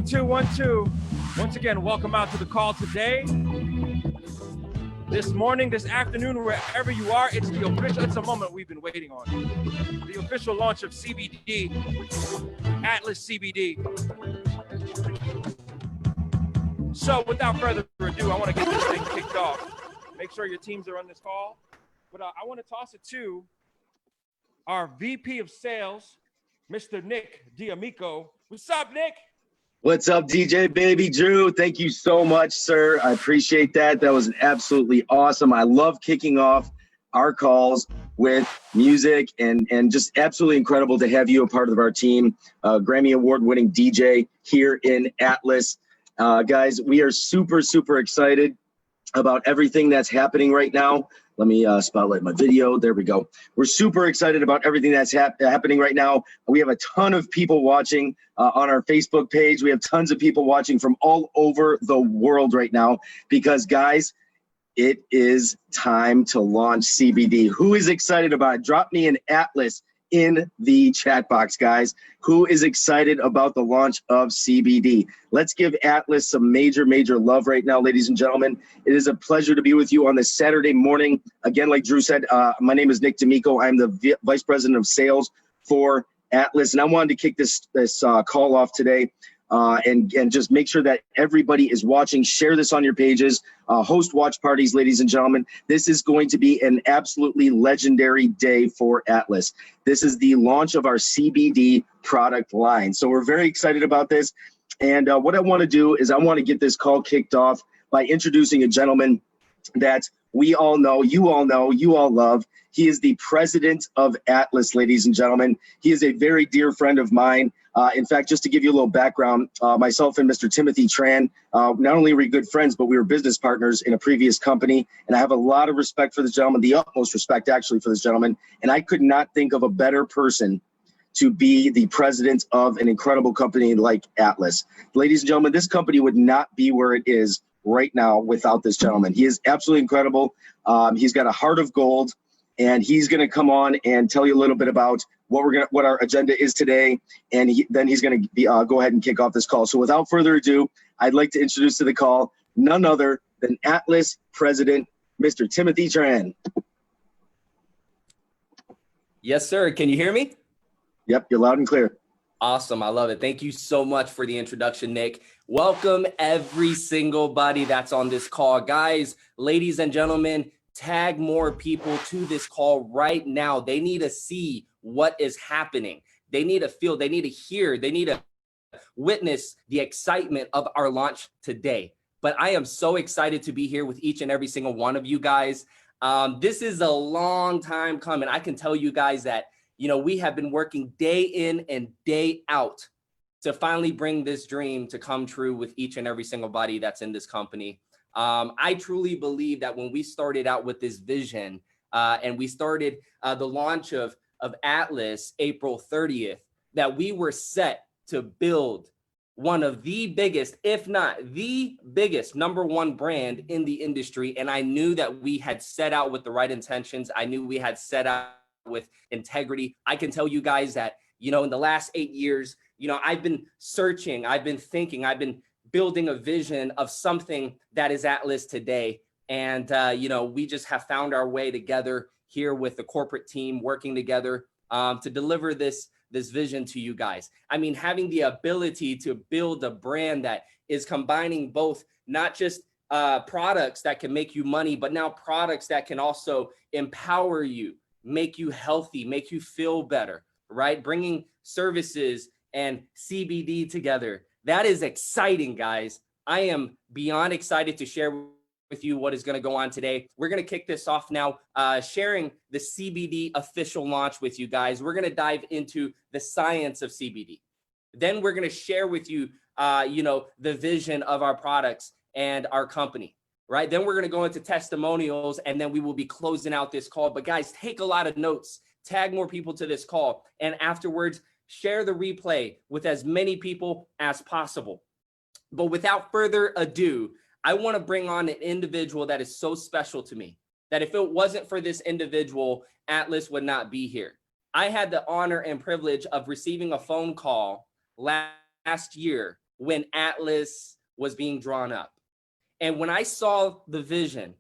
1 2 1 2. Once again, welcome out to the call today. This morning, this afternoon, wherever you are, it's a moment we've been waiting on. The official launch of CBD, Atlas CBD. So without further ado, I want to get this thing kicked off. Make sure your teams are on this call. But I want to toss it to our VP of Sales, Mr. Nick D'Amico. What's up, Nick? What's up, DJ Baby Drew? Thank you so much, sir. I appreciate that. That was absolutely awesome. I love kicking off our calls with music and just absolutely incredible to have you a part of our team. Grammy Award-winning DJ here in Atlas. Guys, we are super, super excited about everything that's happening right now. Let me spotlight my video. There we go. We're super excited about everything that's happening right now. We have a ton of people watching on our Facebook page. We have tons of people watching from all over the world right now because, guys, it is time to launch CBD. Who is excited about it? Drop me an Atlas in the chat box, guys. Who is excited about the launch of CBD? Let's give Atlas some major, major love right now, ladies and gentlemen. It is a pleasure to be with you on this Saturday morning. Again, like Drew said, my name is Nick D'Amico. I'm the Vice President of Sales for Atlas, and I wanted to kick this call off today and just make sure that everybody is watching. Share this on your pages. Host watch parties, ladies and gentlemen. This is going to be an absolutely legendary day for Atlas. This is the launch of our CBD product line. So we're very excited about this. And what I want to do is I want to get this call kicked off by introducing a gentleman that we all know, you all love. He is the president of Atlas, ladies and gentlemen. He is a very dear friend of mine. In fact, just to give you a little background, myself and Mr. Timothy Tran, not only are we good friends, but we were business partners in a previous company. And I have a lot of respect for this gentleman, the utmost respect actually for this gentleman. And I could not think of a better person to be the president of an incredible company like Atlas. Ladies and gentlemen, this company would not be where it is right now without this gentleman. He is absolutely incredible. He's got a heart of gold. And he's going to come on and tell you a little bit about what our agenda is today, and then he's going to go ahead and kick off this call. So without further ado, I'd like to introduce to the call none other than Atlas President, Mr. Timothy Tran. Yes, sir. Can you hear me? Yep, you're loud and clear. Awesome. I love it. Thank you so much for the introduction, Nick. Welcome every single body that's on this call. Guys, ladies and gentlemen, tag more people to this call right now. They need to see what is happening. They need to feel, they need to hear, they need to witness the excitement of our launch today. But I am so excited to be here with each and every single one of you guys. This is a long time coming. I can tell you guys that, we have been working day in and day out to finally bring this dream to come true with each and every single body that's in this company. I truly believe that when we started out with this vision and we started the launch of Atlas April 30th, that we were set to build one of the biggest, if not the biggest, #1 brand in the industry. And I knew that we had set out with the right intentions. I knew we had set out with integrity. I can tell you guys that, in the last 8 years, I've been searching, I've been thinking, I've been building a vision of something that is Atlas today. And, we just have found our way together here with the corporate team working together to deliver this vision to you guys. I mean, having the ability to build a brand that is combining both, not just products that can make you money, but now products that can also empower you, make you healthy, make you feel better, right? Bringing services and CBD together. That is exciting, guys. I am beyond excited to share with you what is going to go on today. We're going to kick this off now, sharing the CBD official launch with you guys. We're going to dive into the science of CBD. Then we're going to share with you, the vision of our products and our company, right? Then we're going to go into testimonials, and then we will be closing out this call. But guys, take a lot of notes, tag more people to this call, and afterwards, share the replay with as many people as possible. But without further ado, I want to bring on an individual that is so special to me, that if it wasn't for this individual, Atlas would not be here. I had the honor and privilege of receiving a phone call last year when Atlas was being drawn up. And when I saw the vision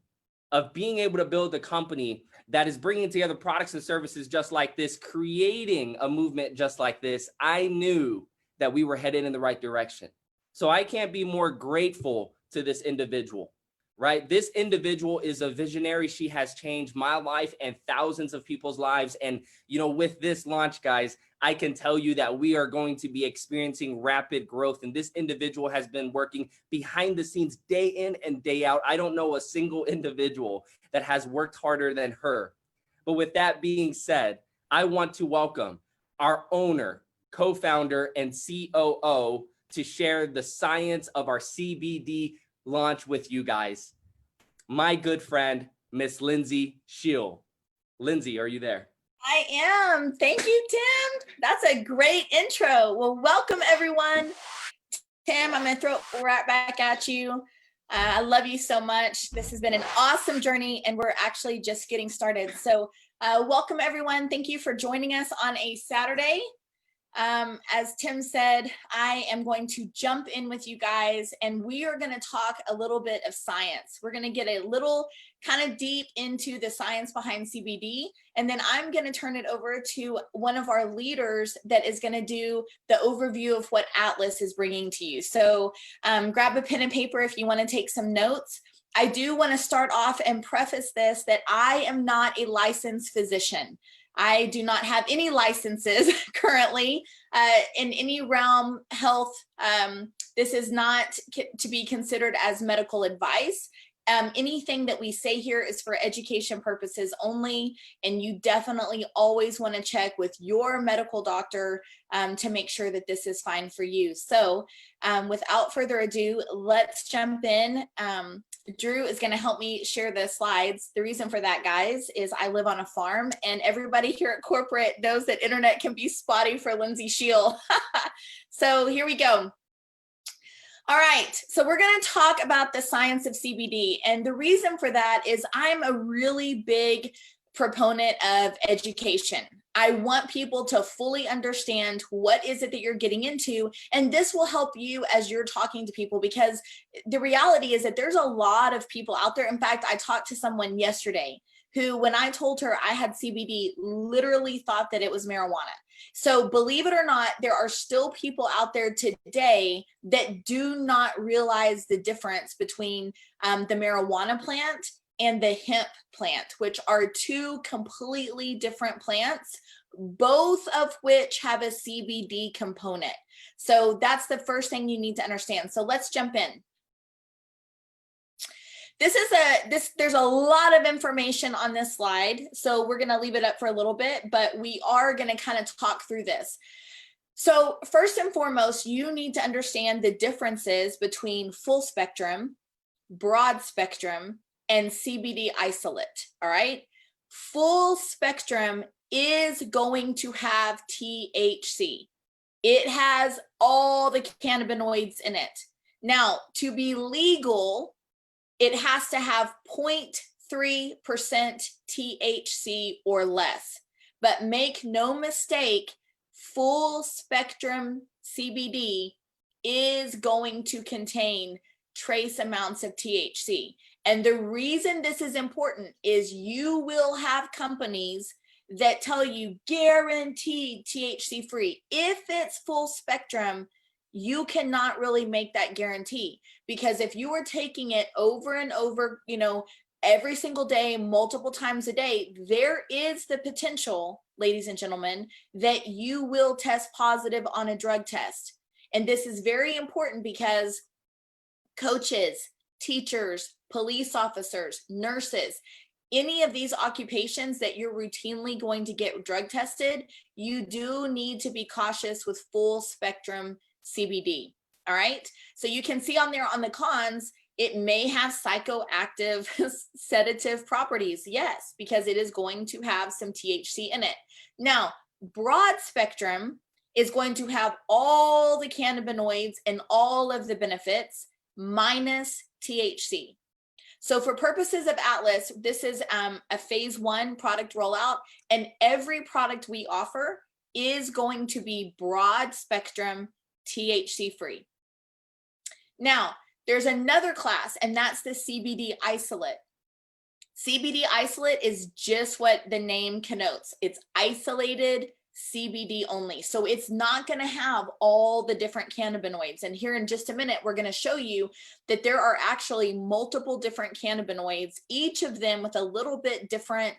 of being able to build a company that is bringing together products and services just like this, creating a movement just like this, I knew that we were headed in the right direction. So I can't be more grateful to this individual, right? This individual is a visionary. She has changed my life and thousands of people's lives. And, you know, with this launch, guys, I can tell you that we are going to be experiencing rapid growth. And this individual has been working behind the scenes day in and day out. I don't know a single individual that has worked harder than her. But with that being said, I want to welcome our owner, co-founder, and COO to share the science of our CBD launch with you guys. My good friend, Miss Lindsay Shield. Lindsay, are you there? I am. Thank you, Tim. That's a great intro. Well, welcome everyone. Tim, I'm going to throw it right back at you. I love you so much. This has been an awesome journey, and we're actually just getting started. So welcome everyone. Thank you for joining us on a Saturday. As Tim said, I am going to jump in with you guys, and we are going to talk a little bit of science. We're going to get a little kind of deep into the science behind CBD, and then I'm going to turn it over to one of our leaders that is going to do the overview of what Atlas is bringing to you. So grab a pen and paper if you want to take some notes. I do want to start off and preface this that I am not a licensed physician. I do not have any licenses currently in any realm health. This is not to be considered as medical advice. Anything that we say here is for education purposes only, and you definitely always want to check with your medical doctor to make sure that this is fine for you. So without further ado, let's jump in. Drew is going to help me share the slides. The reason for that, guys, is I live on a farm, and everybody here at corporate knows that internet can be spotty for Lindsay Shield. So here we go. All right, so we're going to talk about the science of CBD, and the reason for that is I'm a really big proponent of education. I want people to fully understand what is it that you're getting into, and this will help you as you're talking to people, because the reality is that there's a lot of people out there. In fact, I talked to someone yesterday who, when I told her I had CBD, literally thought that it was marijuana. So believe it or not, there are still people out there today that do not realize the difference between the marijuana plant and the hemp plant, which are two completely different plants, both of which have a CBD component. So that's the first thing you need to understand. So let's jump in. There's a lot of information on this slide, so we're going to leave it up for a little bit, but we are going to kind of talk through this. So first and foremost, you need to understand the differences between full spectrum, broad spectrum, and CBD isolate. All right. Full spectrum is going to have THC. It has all the cannabinoids in it. Now, to be legal, it has to have 0.3% THC or less. But make no mistake, full spectrum CBD is going to contain trace amounts of THC. And the reason this is important is you will have companies that tell you guaranteed THC free. If it's full spectrum, you cannot really make that guarantee, because if you are taking it over and over, every single day, multiple times a day, there is the potential, ladies and gentlemen, that you will test positive on a drug test. And this is very important because coaches, teachers, police officers, nurses, any of these occupations that you're routinely going to get drug tested, you do need to be cautious with full spectrum CBD. All right. So you can see on there on the cons, it may have psychoactive sedative properties. Yes, because it is going to have some THC in it. Now, broad spectrum is going to have all the cannabinoids and all of the benefits minus THC. So for purposes of Atlas, this is a phase 1 product rollout, and every product we offer is going to be broad spectrum THC free. Now, there's another class, and that's the CBD isolate. CBD isolate is just what the name connotes. It's isolated CBD only. So it's not going to have all the different cannabinoids. And here in just a minute, we're going to show you that there are actually multiple different cannabinoids, each of them with a little bit different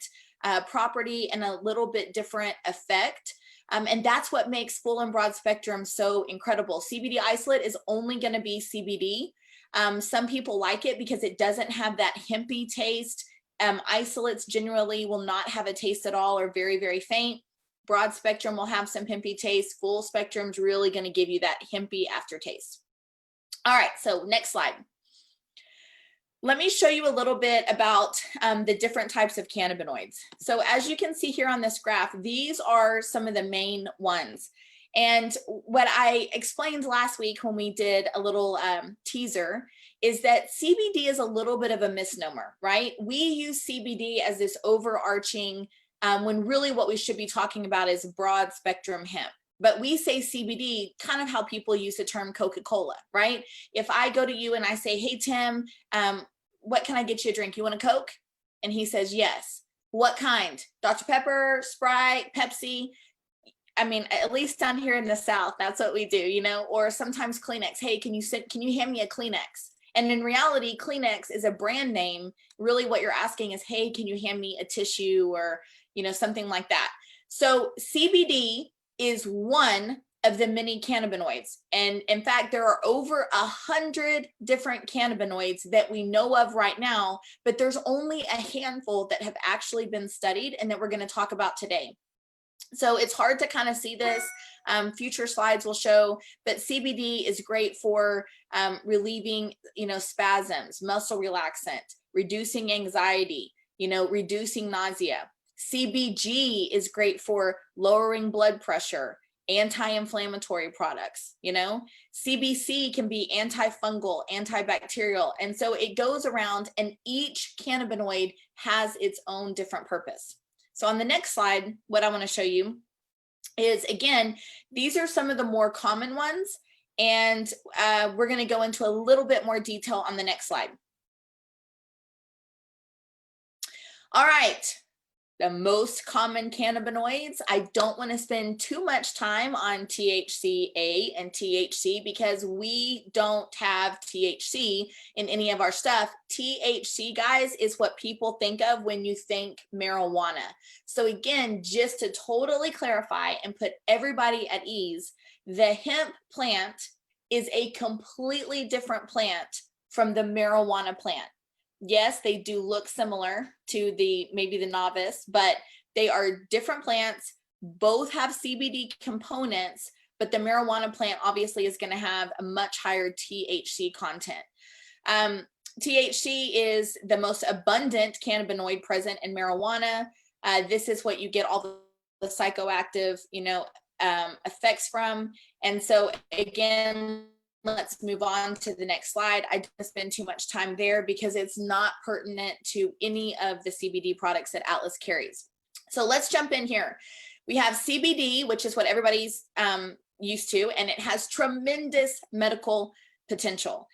property and a little bit different effect. And that's what makes full and broad spectrum so incredible. CBD isolate is only going to be CBD. Some people like it because it doesn't have that hempy taste. Isolates generally will not have a taste at all or very, very faint. Broad spectrum will have some hempy taste. Full spectrum's really going to give you that hempy aftertaste. All right, so next slide. Let me show you a little bit about the different types of cannabinoids. So as you can see here on this graph, these are some of the main ones. And what I explained last week when we did a little teaser is that CBD is a little bit of a misnomer, right? We use CBD as this overarching, when really what we should be talking about is broad spectrum hemp. But we say CBD kind of how people use the term Coca-Cola, right? If I go to you and I say, hey, Tim, what can I get you a drink? You want a Coke? And he says, yes. What kind? Dr. Pepper, Sprite, Pepsi? I mean, at least down here in the South, that's what we do, you know, or sometimes Kleenex. Hey, can you hand me a Kleenex? And in reality, Kleenex is a brand name. Really what you're asking is, hey, can you hand me a tissue or, you know, something like that. So CBD is one of the many cannabinoids. And in fact, there are over 100 different cannabinoids that we know of right now, but there's only a handful that have actually been studied and that we're going to talk about today. So it's hard to kind of see this. Future slides will show, but CBD is great for relieving, you know, spasms, muscle relaxant, reducing anxiety, you know, reducing nausea. CBG is great for lowering blood pressure, anti-inflammatory products, you know. CBC can be antifungal, antibacterial. And so it goes around, and each cannabinoid has its own different purpose. So on the next slide, what I want to show you is, again, these are some of the more common ones, and we're going to go into a little bit more detail on the next slide. All right. The most common cannabinoids. I don't want to spend too much time on THCA and THC because we don't have THC in any of our stuff. THC, guys, is what people think of when you think marijuana. So again, just to totally clarify and put everybody at ease, the hemp plant is a completely different plant from the marijuana plant. Yes, they do look similar to maybe the novice, but they are different plants. Both have CBD components, but the marijuana plant obviously is going to have a much higher THC content. THC is the most abundant cannabinoid present in marijuana. This is what you get all the psychoactive, you know, effects from. And so again, let's move on to the next slide. I don't spend too much time there because it's not pertinent to any of the CBD products that Atlas carries. So let's jump in here. We have CBD, which is what everybody's used to, and it has tremendous medical potential.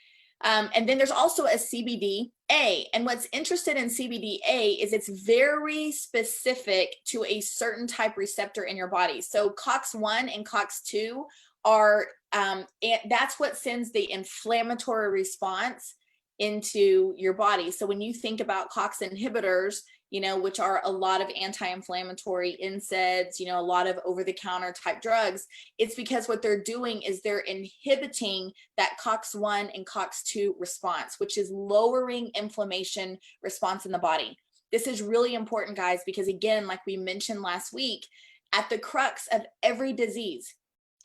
And then there's also a CBDA. And what's interested in CBDA is it's very specific to a certain type receptor in your body. So COX-1 and COX-2 are, that's what sends the inflammatory response into your body. So when you think about COX inhibitors, you know, which are a lot of anti-inflammatory NSAIDs, you know, a lot of over-the-counter type drugs, it's because what they're doing is they're inhibiting that COX-1 and COX-2 response, which is lowering inflammation response in the body. This is really important, guys, because again, like we mentioned last week, at the crux of every disease,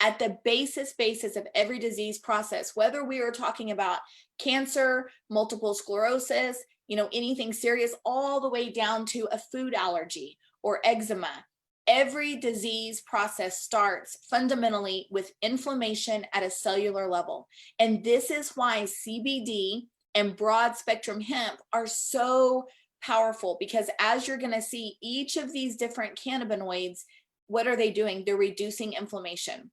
at the basis of every disease process, whether we are talking about cancer, multiple sclerosis, you know, anything serious, all the way down to a food allergy or eczema, every disease process starts fundamentally with inflammation at a cellular level. And this is why CBD and broad spectrum hemp are so powerful, because as you're going to see, each of these different cannabinoids, what are they doing? They're reducing inflammation.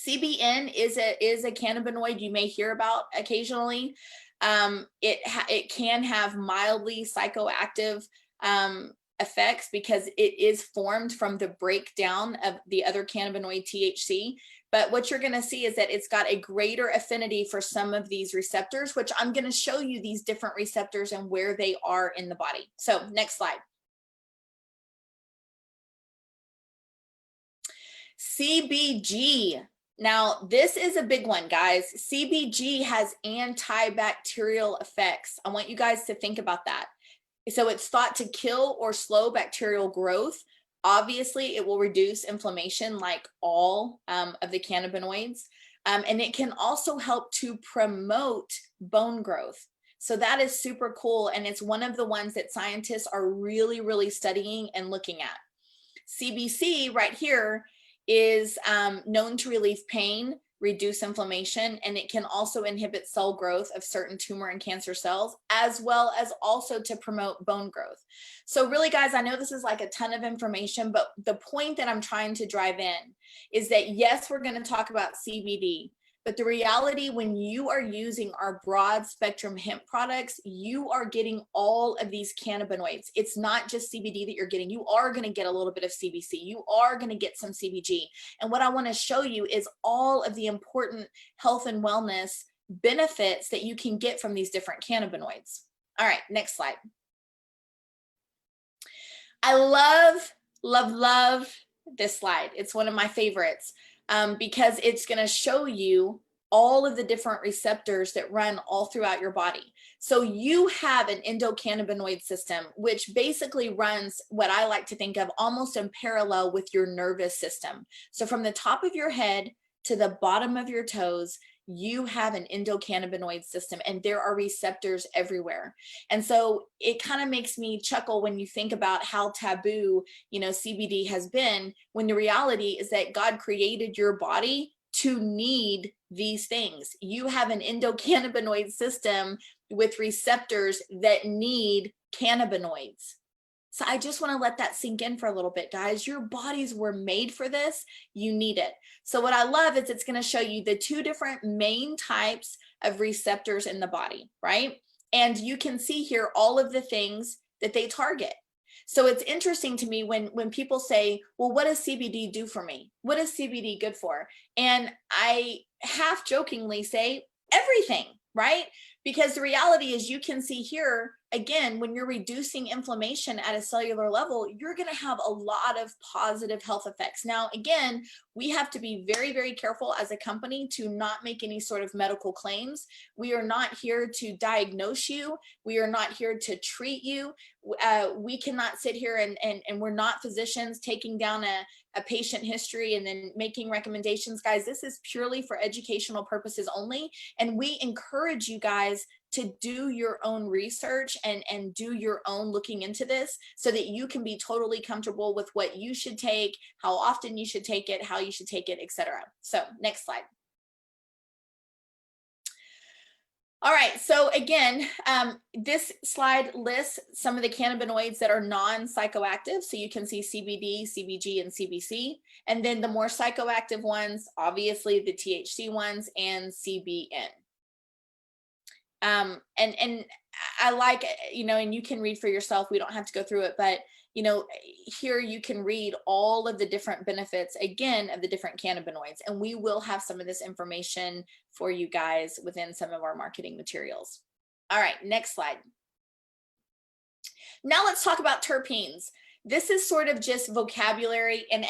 CBN is a cannabinoid you may hear about occasionally. It can have mildly psychoactive effects because it is formed from the breakdown of the other cannabinoid THC. But what you're going to see is that it's got a greater affinity for some of these receptors, which I'm going to show you these different receptors and where they are in the body. So next slide. CBG. Now, this is a big one, guys. CBG has antibacterial effects. I want you guys to think about that. So it's thought to kill or slow bacterial growth. Obviously, it will reduce inflammation like all of the cannabinoids. And it can also help to promote bone growth. So that is super cool. And it's one of the ones that scientists are really, really studying and looking at. CBC right here is known to relieve pain, reduce inflammation, and it can also inhibit cell growth of certain tumor and cancer cells, as well as also to promote bone growth. So really, guys, I know this is like a ton of information, but the point that I'm trying to drive in is that, yes, we're going to talk about CBD, but the reality, when you are using our broad spectrum hemp products, you are getting all of these cannabinoids. It's not just CBD that you're getting. You are going to get a little bit of CBC. You are going to get some CBG. And what I want to show you is all of the important health and wellness benefits that you can get from these different cannabinoids. All right, next slide. I love this slide. It's one of my favorites. Because it's going to show you all of the different receptors that run all throughout your body. So you have an endocannabinoid system, which basically runs what I like to think of almost in parallel with your nervous system. So from the top of your head to the bottom of your toes, you have an endocannabinoid system, and there are receptors everywhere. And so it kind of makes me chuckle when you think about how taboo, CBD has been, when the reality is that God created your body to need these things. You have an endocannabinoid system with receptors that need cannabinoids. So I just want to let that sink in for a little bit, guys. Your bodies were made for this. You need it. So what I love is it's going to show you the two different main types of receptors in the body, right? And you can see here all of the things that they target. So it's interesting to me when people say, well, what does CBD do for me? What is CBD good for? And I half jokingly say everything, right? Because the reality is, you can see here, again, when you're reducing inflammation at a cellular level, you're going to have a lot of positive health effects. Now, again, we have to be very, very careful as a company to not make any sort of medical claims. We are not here to diagnose you. We are not here to treat you. We cannot sit here and we're not physicians taking down a patient history and then making recommendations. Guys, this is purely for educational purposes only. And we encourage you guys to do your own research and do your own looking into this so that you can be totally comfortable with what you should take, how often you should take it, how you should take it, etc. So next slide. All right, so again, this slide lists some of the cannabinoids that are non-psychoactive. So you can see CBD, CBG, and CBC. And then the more psychoactive ones, obviously the THC ones and CBN. And I like, and you can read for yourself. We don't have to go through it, but here you can read all of the different benefits, again, of the different cannabinoids. And we will have some of this information for you guys within some of our marketing materials. All right, next slide. Now let's talk about terpenes. This is sort of just vocabulary, and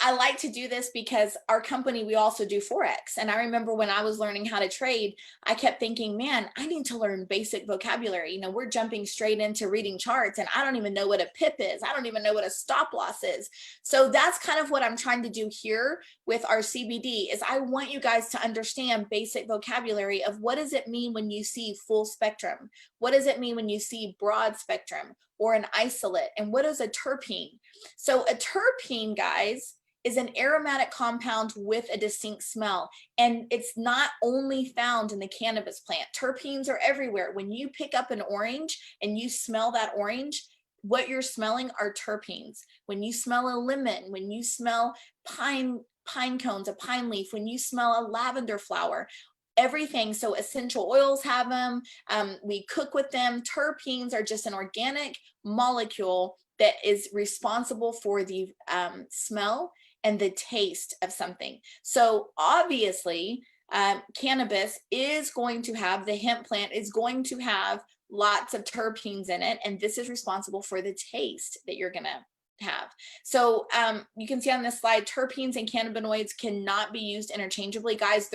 I like to do this because our company, we also do Forex. And I remember when I was learning how to trade, I kept thinking, man, I need to learn basic vocabulary. We're jumping straight into reading charts and I don't even know what a pip is. I don't even know what a stop loss is. So that's kind of what I'm trying to do here with our CBD is I want you guys to understand basic vocabulary of what does it mean when you see full spectrum? What does it mean when you see broad spectrum or an isolate? And what is a terpene? So a terpene, guys, is an aromatic compound with a distinct smell. And it's not only found in the cannabis plant. Terpenes are everywhere. When you pick up an orange and you smell that orange, what you're smelling are terpenes. When you smell a lemon, when you smell pine pine cones, a pine leaf, when you smell a lavender flower, everything. So essential oils have them. We cook with them. Terpenes are just an organic molecule that is responsible for the smell and the taste of something. So obviously, cannabis is going to have, the hemp plant is going to have lots of terpenes in it, and this is responsible for the taste that you're gonna have. So you can see on this slide, terpenes and cannabinoids cannot be used interchangeably. Guys,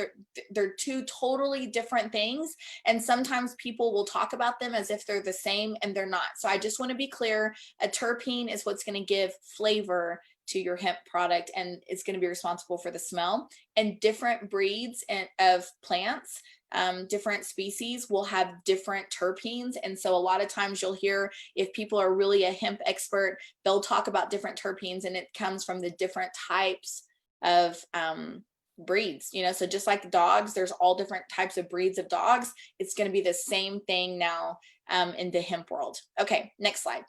they're two totally different things, and sometimes people will talk about them as if they're the same, and they're not. So I just want to be clear, a terpene is what's going to give flavor to your hemp product, and it's going to be responsible for the smell. And different breeds of plants, different species will have different terpenes. And so a lot of times you'll hear, if people are really a hemp expert, they'll talk about different terpenes, and it comes from the different types of breeds, you know. So just like dogs, there's all different types of breeds of dogs. It's going to be the same thing now in the hemp world. Okay, next slide.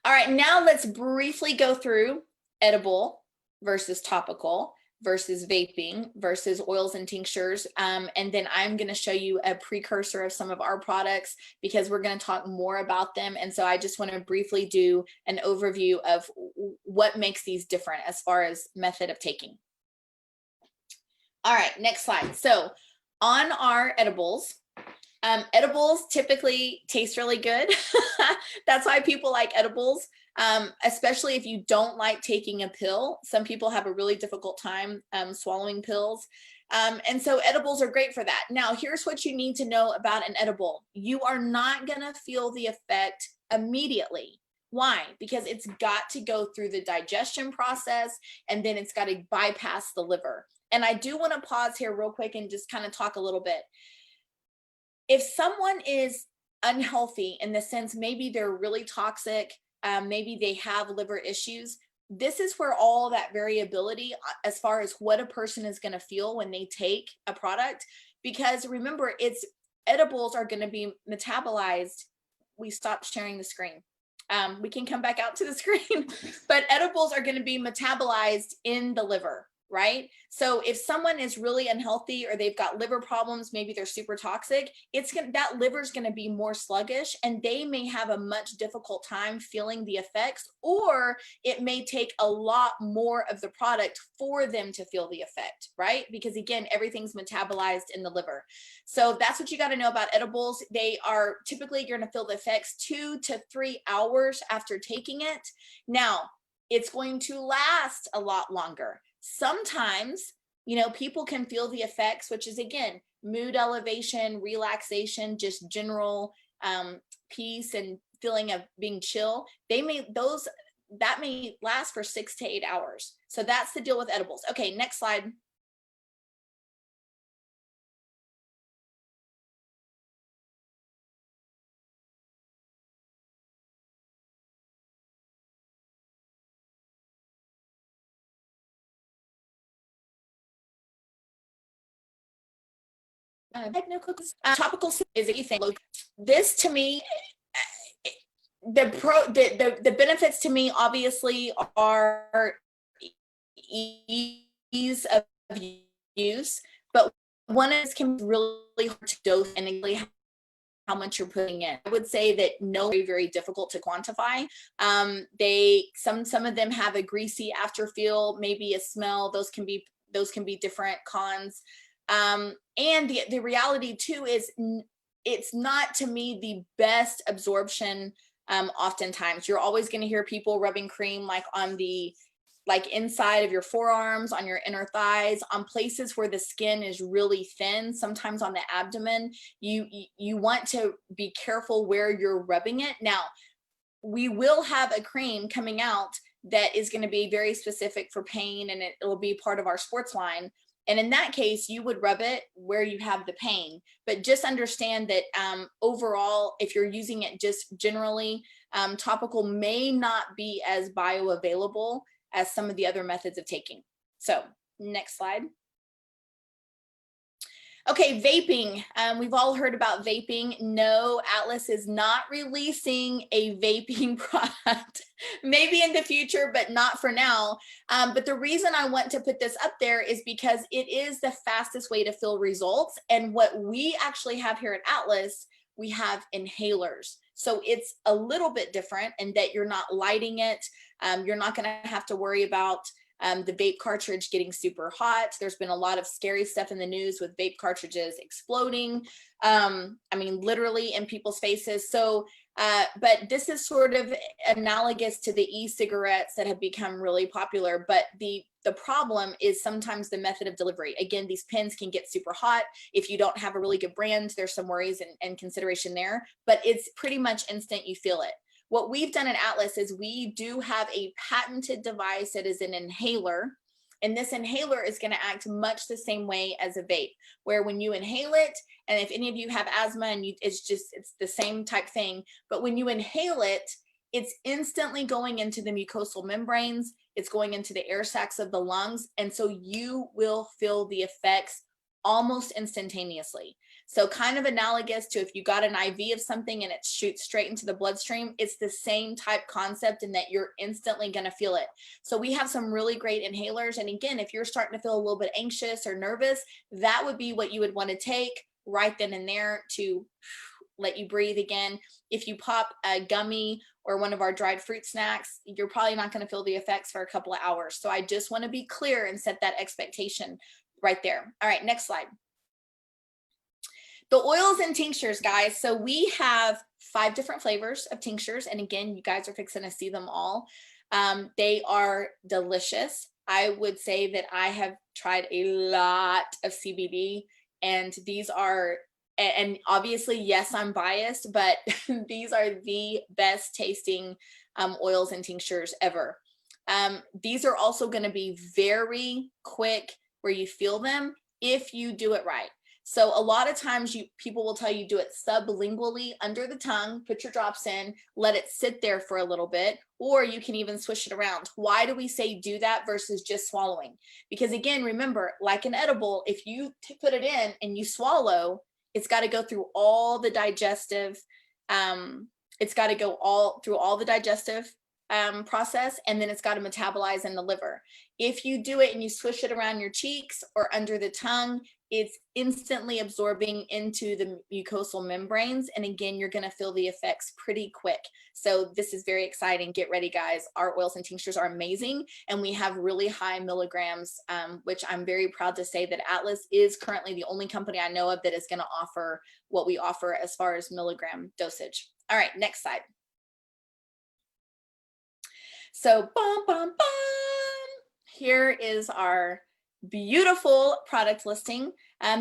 All right, now let's briefly go through edible versus topical versus vaping versus oils and tinctures. And then I'm going to show you a precursor of some of our products, because we're going to talk more about them. And so I just want to briefly do an overview of what makes these different as far as method of taking. All right, next slide. So on our edibles, edibles typically taste really good. That's why people like edibles, especially if you don't like taking a pill. Some people have a really difficult time swallowing pills. And so edibles are great for that. Now, here's what you need to know about an edible. You are not going to feel the effect immediately. Why? Because it's got to go through the digestion process, and then it's got to bypass the liver. And I do want to pause here real quick and just kind of talk a little bit. If someone is unhealthy in the sense, maybe they're really toxic, maybe they have liver issues, this is where all that variability as far as what a person is going to feel when they take a product, because remember, edibles are going to be metabolized. We stopped sharing the screen. We can come back out to the screen, but edibles are going to be metabolized in the liver. Right? So if someone is really unhealthy, or they've got liver problems, maybe they're super toxic, that liver is going to be more sluggish, and they may have a much difficult time feeling the effects, or it may take a lot more of the product for them to feel the effect, right? Because again, everything's metabolized in the liver. So that's what you got to know about edibles. They are typically, you're going to feel the effects 2 to 3 hours after taking it. Now, it's going to last a lot longer. Sometimes, you know, people can feel the effects, which is again, mood elevation, relaxation, just general peace and feeling of being chill. That may last for 6 to 8 hours. So that's the deal with edibles. Okay, next slide. Topical is anything. This to me, the benefits to me obviously are ease of use, but one is can be really hard to dose and how much you're putting in. I would say that very, very difficult to quantify. Some of them have a greasy afterfeel, maybe a smell. Those can be different cons. And the reality too is it's not, to me, the best absorption. Oftentimes you're always going to hear people rubbing cream like on the inside of your forearms, on your inner thighs, on places where the skin is really thin, sometimes on the abdomen. You want to be careful where you're rubbing it. Now, we will have a cream coming out that is going to be very specific for pain, and it'll be part of our sports line. And in that case, you would rub it where you have the pain. But just understand that overall, if you're using it just generally, topical may not be as bioavailable as some of the other methods of taking. So next slide. Okay, vaping. We've all heard about vaping. No, Atlas is not releasing a vaping product. Maybe in the future, but not for now. But the reason I want to put this up there is because it is the fastest way to feel results. And what we actually have here at Atlas, we have inhalers. So it's a little bit different in that you're not lighting it. You're not going to have to worry about the vape cartridge getting super hot. There's been a lot of scary stuff in the news with vape cartridges exploding. I mean, literally in people's faces. So, but this is sort of analogous to the e-cigarettes that have become really popular. But the problem is sometimes the method of delivery. Again, these pens can get super hot. If you don't have a really good brand, there's some worries and consideration there, but it's pretty much instant, you feel it. What we've done at Atlas is we do have a patented device that is an inhaler. And this inhaler is going to act much the same way as a vape, where when you inhale it, and if any of you have asthma and it's the same type thing, but when you inhale it, it's instantly going into the mucosal membranes. It's going into the air sacs of the lungs. And so you will feel the effects almost instantaneously. So kind of analogous to if you got an IV of something and it shoots straight into the bloodstream, it's the same type concept in that you're instantly going to feel it. So we have some really great inhalers. And again, if you're starting to feel a little bit anxious or nervous, that would be what you would want to take right then and there to let you breathe again. If you pop a gummy or one of our dried fruit snacks, you're probably not going to feel the effects for a couple of hours. So I just want to be clear and set that expectation right there. All right, next slide. The oils and tinctures, guys. So we have 5 different flavors of tinctures. And again, you guys are fixing to see them all. They are delicious. I would say that I have tried a lot of CBD, and these are, and obviously, yes, I'm biased, but these are the best tasting oils and tinctures ever. These are also going to be very quick where you feel them if you do it right. So a lot of times people will tell you do it sublingually under the tongue, put your drops in, let it sit there for a little bit, or you can even swish it around. Why do we say do that versus just swallowing? Because again, remember, like an edible, if you put it in and you swallow, it's got to go through all the digestive, process, and then it's got to metabolize in the liver. If you do it and you swish it around your cheeks or under the tongue, it's instantly absorbing into the mucosal membranes. And again, you're going to feel the effects pretty quick. So this is very exciting. Get ready, guys. Our oils and tinctures are amazing. And we have really high milligrams, which I'm very proud to say that Atlas is currently the only company I know of that is going to offer what we offer as far as milligram dosage. All right, next slide. So here is our beautiful product listing.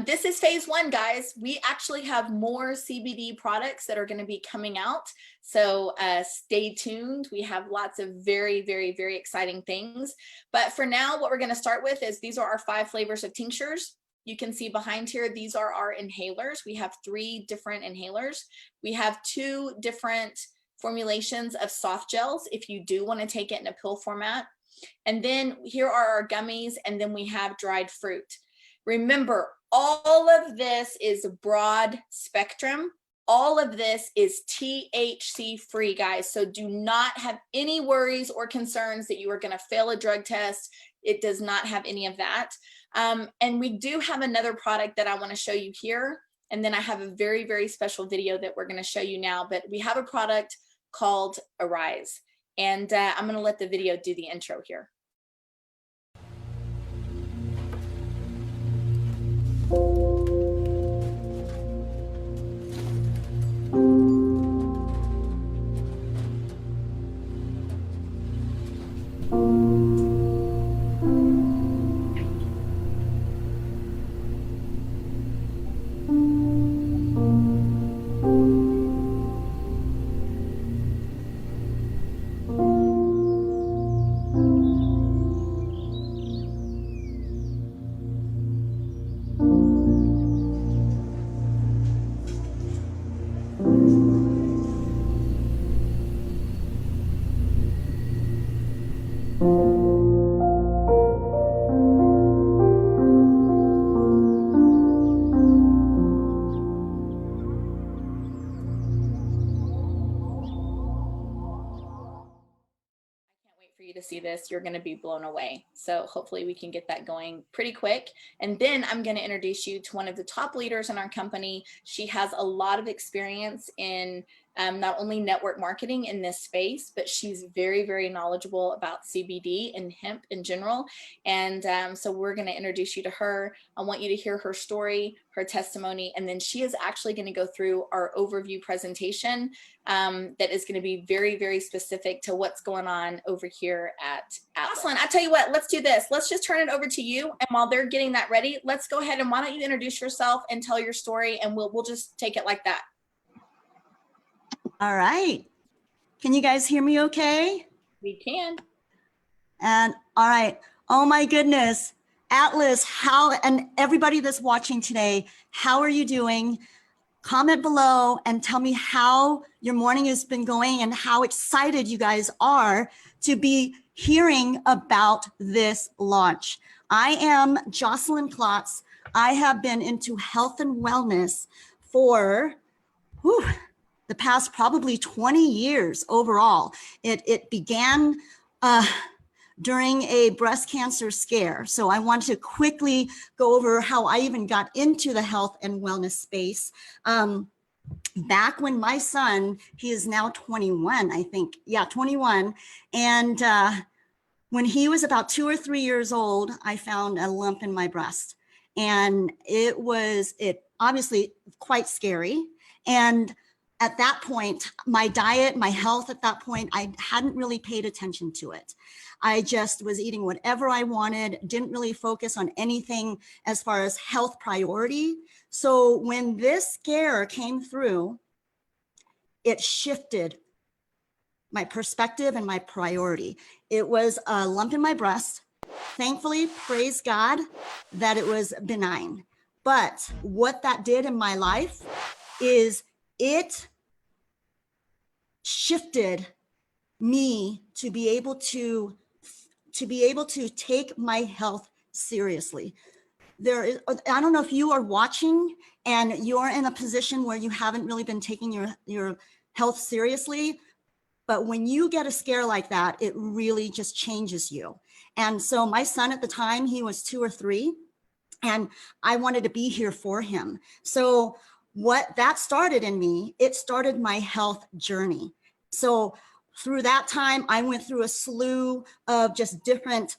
This is phase 1, guys. We actually have more CBD products that are going to be coming out. So stay tuned. We have lots of very, very, very exciting things. But for now, what we're going to start with is these are our 5 flavors of tinctures. You can see behind here, these are our inhalers. We have 3 different inhalers. We have 2 different formulations of soft gels if you do want to take it in a pill format. And then here are our gummies, and then we have dried fruit. Remember, all of this is broad spectrum. All of this is THC free, guys. So do not have any worries or concerns that you are going to fail a drug test. It does not have any of that. And we do have another product that I want to show you here. And then I have a very, very special video that we're going to show you now. But we have a product called Arise. And I'm going to let the video do the intro here. see this, you're going to be blown away. So hopefully we can get that going pretty quick. And then I'm going to introduce you to one of the top leaders in our company. She has a lot of experience in not only network marketing in this space, but she's very, very knowledgeable about CBD and hemp in general. And so we're going to introduce you to her. I want you to hear her story, her testimony, and then she is actually going to go through our overview presentation that is going to be very, very specific to what's going on over here at Jocelyn. I tell you what, let's do this. Let's just turn it over to you. And while they're getting that ready, let's go ahead and why don't you introduce yourself and tell your story, and we'll just take it like that. All right. Can you guys hear me okay? We can. And all right. Oh my goodness. Atlas, and everybody that's watching today, how are you doing? Comment below and tell me how your morning has been going and how excited you guys are to be hearing about this launch. I am Jocelyn Klotz. I have been into health and wellness for the past probably 20 years overall. It began during a breast cancer scare. So I want to quickly go over how I even got into the health and wellness space. Back when my son, he is now 21, I think. Yeah, 21. And when he was about 2 or 3 years old, I found a lump in my breast. And it obviously quite scary. And at that point, my diet, my health at that point, I hadn't really paid attention to it. I just was eating whatever I wanted, didn't really focus on anything as far as health priority. So when this scare came through, it shifted my perspective and my priority. It was a lump in my breast. Thankfully, praise God that it was benign. But what that did in my life is it shifted me to be able to take my health seriously. I don't know if you are watching and you're in a position where you haven't really been taking your health seriously, but when you get a scare like that, it really just changes you. And so my son at the time, he was 2 or 3, and I wanted to be here for him. So what that started in me, it started my health journey. So through that time, I went through a slew of just different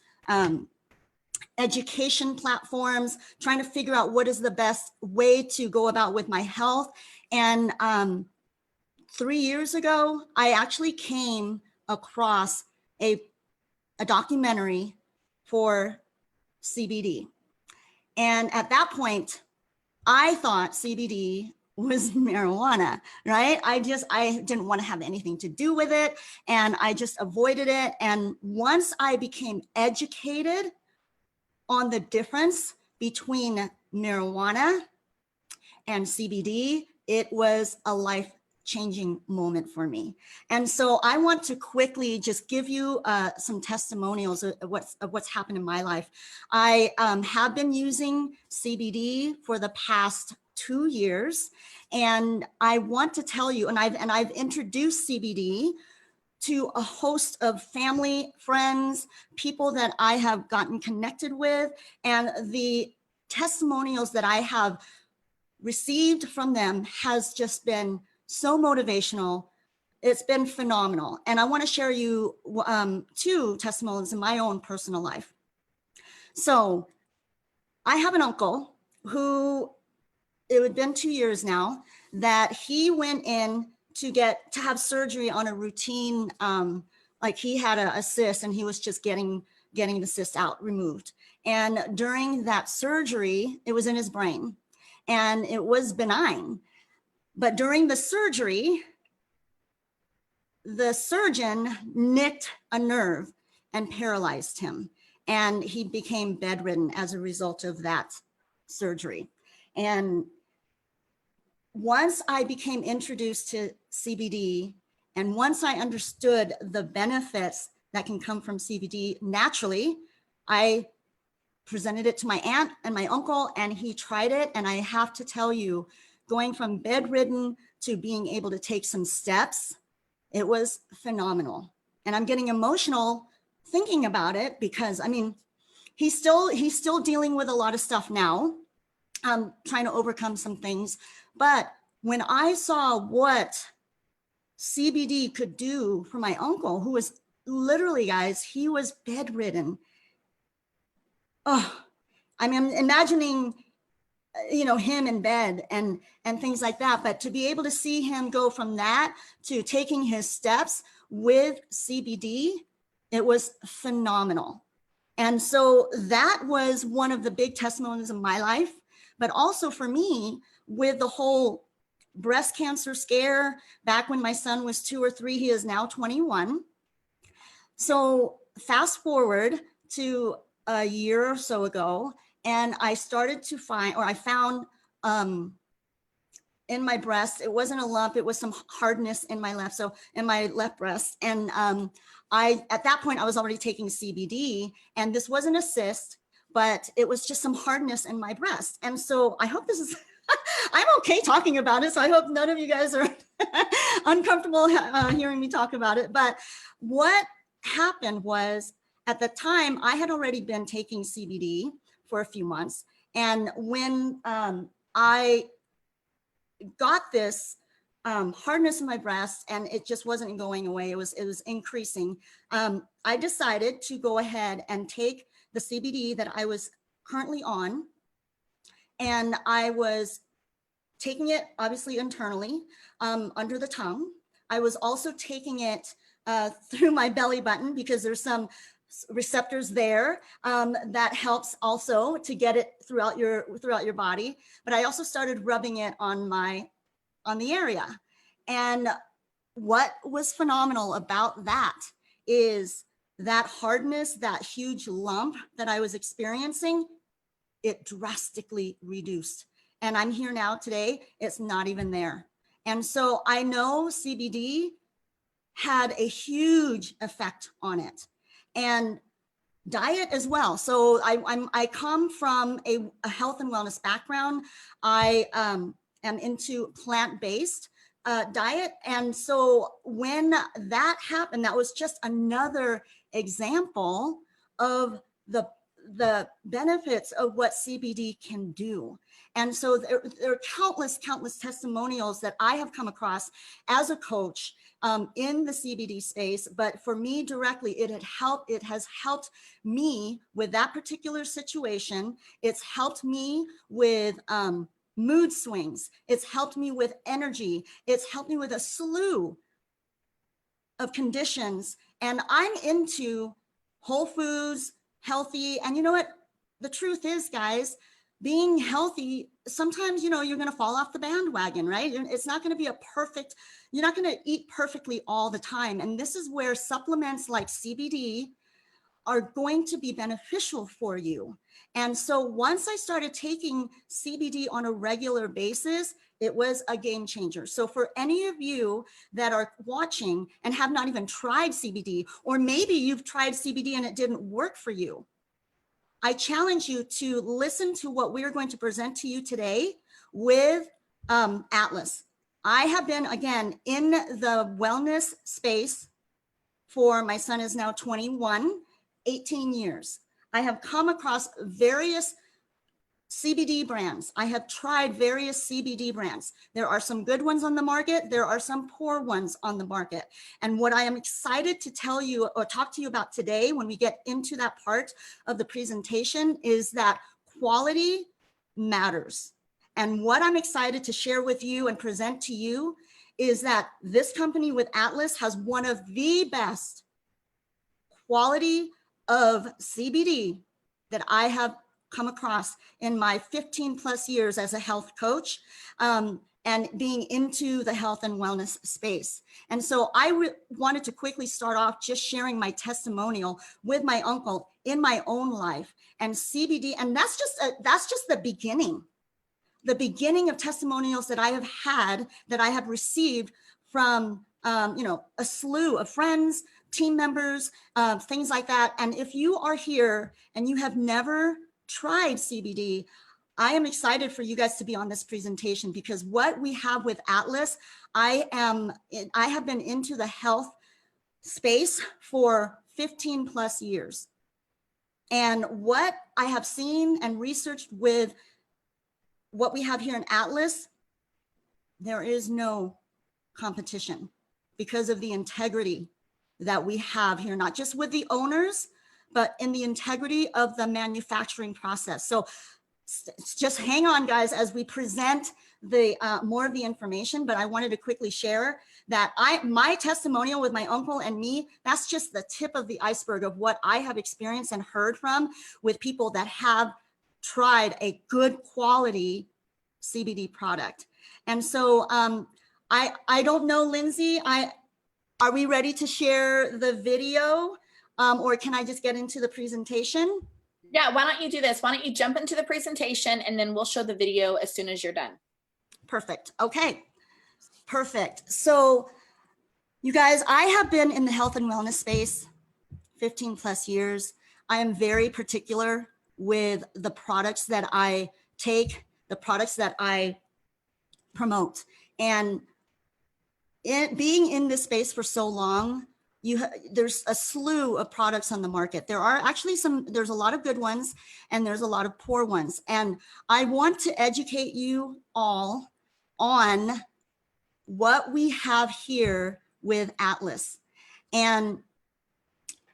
education platforms, trying to figure out what is the best way to go about with my health. And 3 years ago, I actually came across a documentary for CBD. And at that point, I thought CBD was marijuana, right? I didn't want to have anything to do with it, and I just avoided it. And once I became educated on the difference between marijuana and CBD, it was a life-changing moment for me. And so I want to quickly just give you some testimonials of what's happened in my life. I have been using CBD for the past 2 years, and I want to tell you, and I've introduced CBD to a host of family, friends, people that I have gotten connected with, and the testimonials that I have received from them has just been so motivational. It's been phenomenal. And I want to share you 2 testimonials in my own personal life. So I have an uncle who, it had been 2 years now, that he went in to have surgery on a routine, like he had a cyst and he was just getting the cyst out, removed. And during that surgery, it was in his brain and it was benign. But during the surgery, the surgeon nicked a nerve and paralyzed him. And he became bedridden as a result of that surgery. And once I became introduced to CBD, and once I understood the benefits that can come from CBD naturally, I presented it to my aunt and my uncle, and he tried it. And I have to tell you, going from bedridden to being able to take some steps, it was phenomenal. And I'm getting emotional thinking about it, because I mean, he's still dealing with a lot of stuff now, trying to overcome some things. But when I saw what CBD could do for my uncle, who was literally, guys, he was bedridden. Oh, I mean, imagining, you know, him in bed and things like that. But to be able to see him go from that to taking his steps with CBD, it was phenomenal. And so that was one of the big testimonies of my life, but also for me with the whole breast cancer scare back when my son was 2 or 3, he is now 21. So fast forward to a year or so ago, and I started to find, or I found in my breast, it wasn't a lump, it was some hardness in my left breast. And at that point, I was already taking CBD, and this wasn't a cyst, but it was just some hardness in my breast. And so I hope this is, I'm okay talking about it. So I hope none of you guys are uncomfortable hearing me talk about it. But what happened was, at the time, I had already been taking CBD for a few months. And when I got this hardness in my breast and it just wasn't going away, it was increasing, I decided to go ahead and take the CBD that I was currently on. And I was taking it obviously internally under the tongue. I was also taking it through my belly button, because there's some receptors there that helps also to get it throughout your body. But I also started rubbing it on the area. And what was phenomenal about that is that hardness, that huge lump that I was experiencing, it drastically reduced. And I'm here now today, it's not even there. And so I know CBD had a huge effect on it, and diet as well. So I come from a health and wellness background. I am into plant-based diet. And so when that happened, that was just another example of the benefits of what CBD can do. And so there are countless testimonials that I have come across as a coach in the CBD space. But for me directly, it has helped me with that particular situation. It's helped me with mood swings. It's helped me with energy. It's helped me with a slew of conditions. And I'm into whole foods, healthy. And you know what? The truth is, guys, being healthy, sometimes, you know, you're going to fall off the bandwagon, right? It's not going to be you're not going to eat perfectly all the time. And this is where supplements like CBD are going to be beneficial for you. And so once I started taking CBD on a regular basis, it was a game changer. So for any of you that are watching and have not even tried CBD, or maybe you've tried CBD and it didn't work for you, I challenge you to listen to what we're going to present to you today with Atlas. I have been, again, in the wellness space for, my son is now 21, 18 years. I have come across various CBD brands. I have tried various CBD brands. There are some good ones on the market. There are some poor ones on the market. And what I am excited to tell you or talk to you about today, when we get into that part of the presentation, is that quality matters. And what I'm excited to share with you and present to you is that this company with Atlas has one of the best quality of CBD that I have come across in my 15 plus years as a health coach and being into the health and wellness space. And so I wanted to quickly start off just sharing my testimonial with my uncle in my own life and CBD. And that's just the beginning of testimonials that I have had, that I have received from a slew of friends, team members, things like that. And if you are here and you have never tried CBD, I am excited for you guys to be on this presentation, because what we have with Atlas, I have been into the health space for 15 plus years. And what I have seen and researched with what we have here in Atlas, there is no competition because of the integrity that we have here, not just with the owners, but in the integrity of the manufacturing process. So just hang on, guys, as we present the more of the information, but I wanted to quickly share that my testimonial with my uncle and me, that's just the tip of the iceberg of what I have experienced and heard from with people that have tried a good quality CBD product. And so I don't know, Lindsay, are we ready to share the video or can I just get into the presentation? Yeah, why don't you do this? Why don't you jump into the presentation and then we'll show the video as soon as you're done. Perfect. Okay, perfect. So you guys, I have been in the health and wellness space 15 plus years. I am very particular with the products that I take, the products that I promote. And being in this space for so long, there's a slew of products on the market. There are actually there's a lot of good ones and there's a lot of poor ones. And I want to educate you all on what we have here with Atlas. And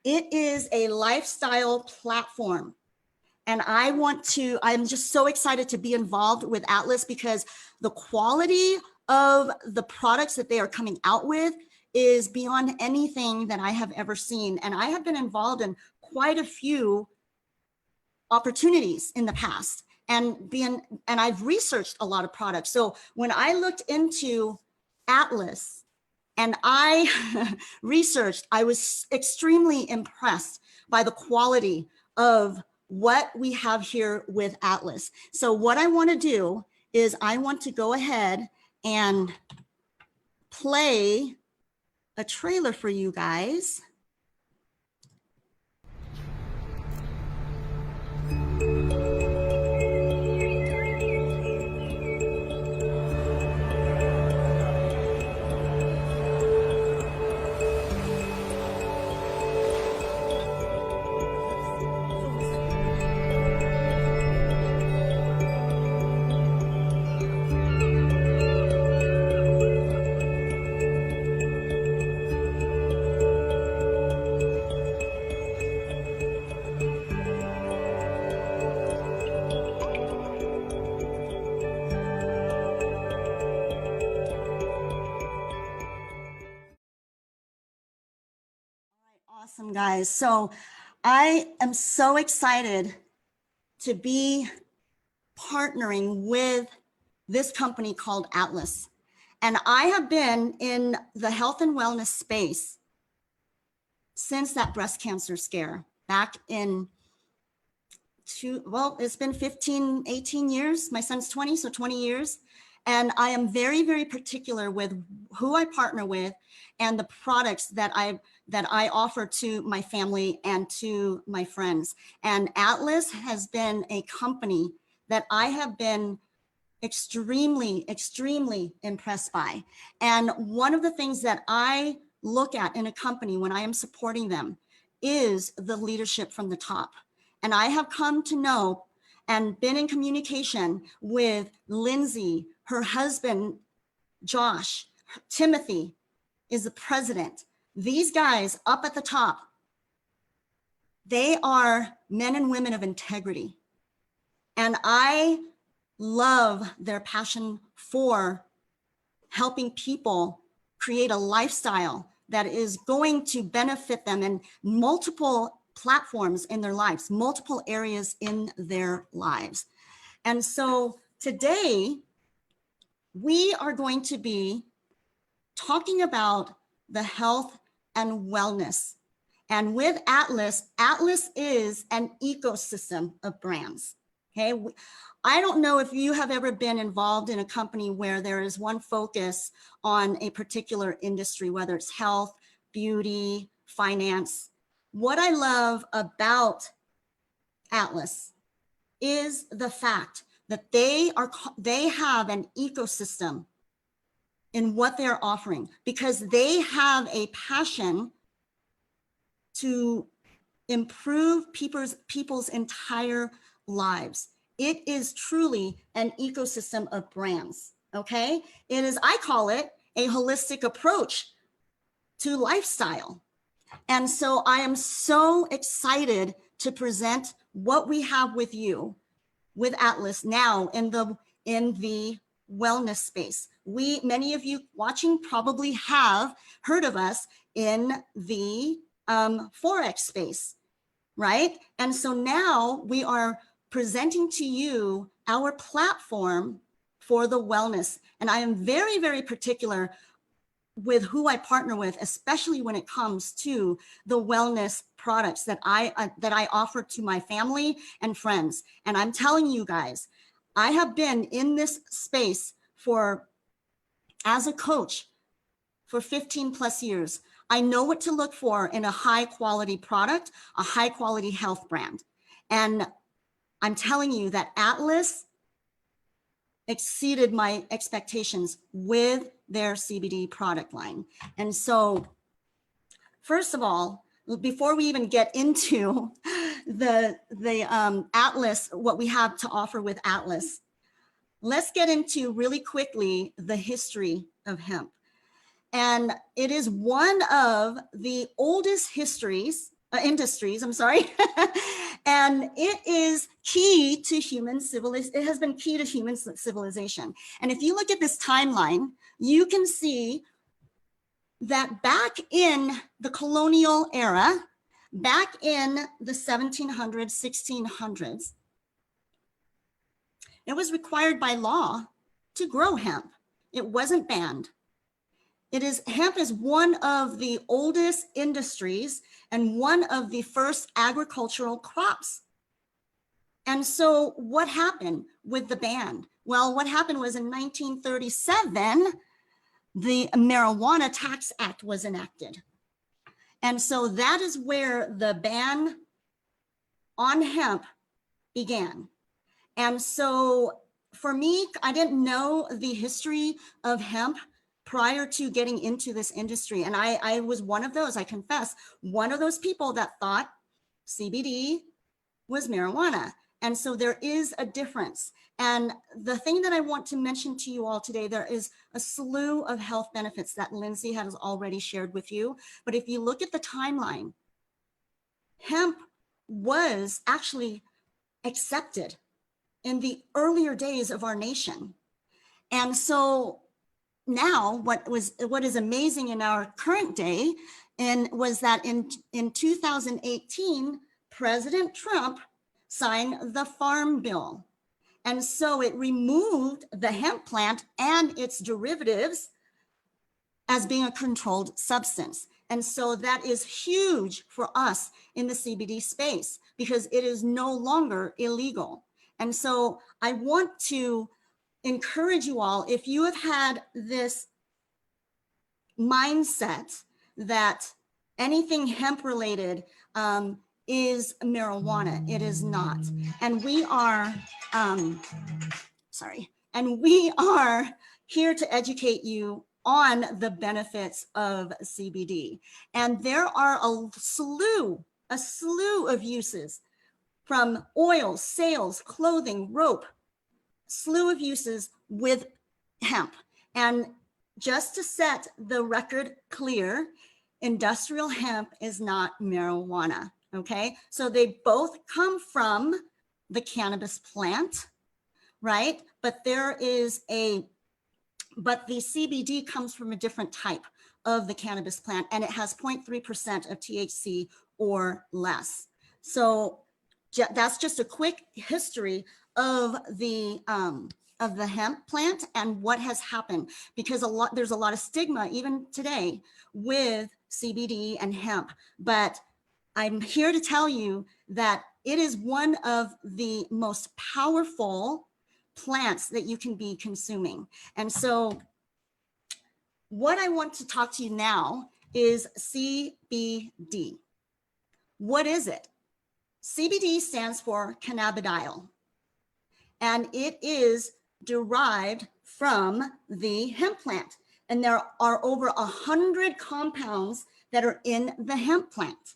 it is a lifestyle platform. And I'm just so excited to be involved with Atlas because the quality of the products that they are coming out with is beyond anything that I have ever seen. And I have been involved in quite a few opportunities in the past and I've researched a lot of products. So when I looked into Atlas and I researched, I was extremely impressed by the quality of what we have here with Atlas. So what I want to do is I want to go ahead and play a trailer for you guys. Awesome, guys. So I am so excited to be partnering with this company called Atlas. And I have been in the health and wellness space since that breast cancer scare back in it's been 15, 18 years. My son's 20, so 20 years. And I am very, very particular with who I partner with and the products that I offer to my family and to my friends. And Atlas has been a company that I have been extremely, extremely impressed by. And one of the things that I look at in a company when I am supporting them is the leadership from the top. And I have come to know and been in communication with Lindsay, her husband, Josh, Timothy is the president. These guys up at the top, they are men and women of integrity. And I love their passion for helping people create a lifestyle that is going to benefit them in multiple platforms in their lives, multiple areas in their lives. And so today, we are going to be talking about the health and wellness. And with Atlas, Atlas is an ecosystem of brands. Okay, I don't know if you have ever been involved in a company where there is one focus on a particular industry, whether it's health, beauty, finance. What I love about Atlas is the fact that they have an ecosystem in what they're offering because they have a passion to improve people's entire lives. It is truly an ecosystem of brands, okay? It is, I call it a holistic approach to lifestyle. And so I am so excited to present what we have with you with Atlas now in the wellness space. Many of you watching probably have heard of us in the Forex space, right? And so now we are presenting to you our platform for the wellness. And I am very, very particular with who I partner with, especially when it comes to the wellness products that I offer to my family and friends. And I'm telling you guys, I have been in this space as a coach for 15 plus years. I know what to look for in a high quality product, a high quality health brand. And I'm telling you that Atlas exceeded my expectations with their CBD product line. And so, first of all, before we even get into the Atlas, what we have to offer with Atlas, let's get into really quickly the history of hemp. And it is one of the oldest industries, and it is key to human civilization. It has been key to human civilization. And if you look at this timeline, you can see that back in the colonial era, back in the 1700s, 1600s, it was required by law to grow hemp. It wasn't banned. Hemp is one of the oldest industries and one of the first agricultural crops. And so what happened with the ban? Well, what happened was in 1937, the Marijuana Tax Act was enacted. And so that is where the ban on hemp began. And so for me, I didn't know the history of hemp prior to getting into this industry. And I was one of those, I confess, one of those people that thought CBD was marijuana. And so there is a difference. And the thing that I want to mention to you all today, there is a slew of health benefits that Lindsay has already shared with you. But if you look at the timeline, hemp was actually accepted in the earlier days of our nation. And so now what is amazing in our current day was that in 2018, President Trump signed the Farm Bill. And so it removed the hemp plant and its derivatives as being a controlled substance. And so that is huge for us in the CBD space because it is no longer illegal. And so I want to encourage you all, if you have had this mindset that anything hemp related is marijuana, it is not. And we are, here to educate you on the benefits of CBD. And there are a slew of uses, from oil, sails, clothing, rope, slew of uses with hemp. And just to set the record clear, industrial hemp is not marijuana, okay? So they both come from the cannabis plant, right? But the CBD comes from a different type of the cannabis plant, and it has 0.3% of THC or less. So that's just a quick history of the hemp plant and what has happened, because there's a lot of stigma even today with CBD and hemp. But I'm here to tell you that it is one of the most powerful plants that you can be consuming. And so what I want to talk to you now is CBD. What is it? CBD stands for cannabidiol, and it is derived from the hemp plant. And there are over 100 compounds that are in the hemp plant.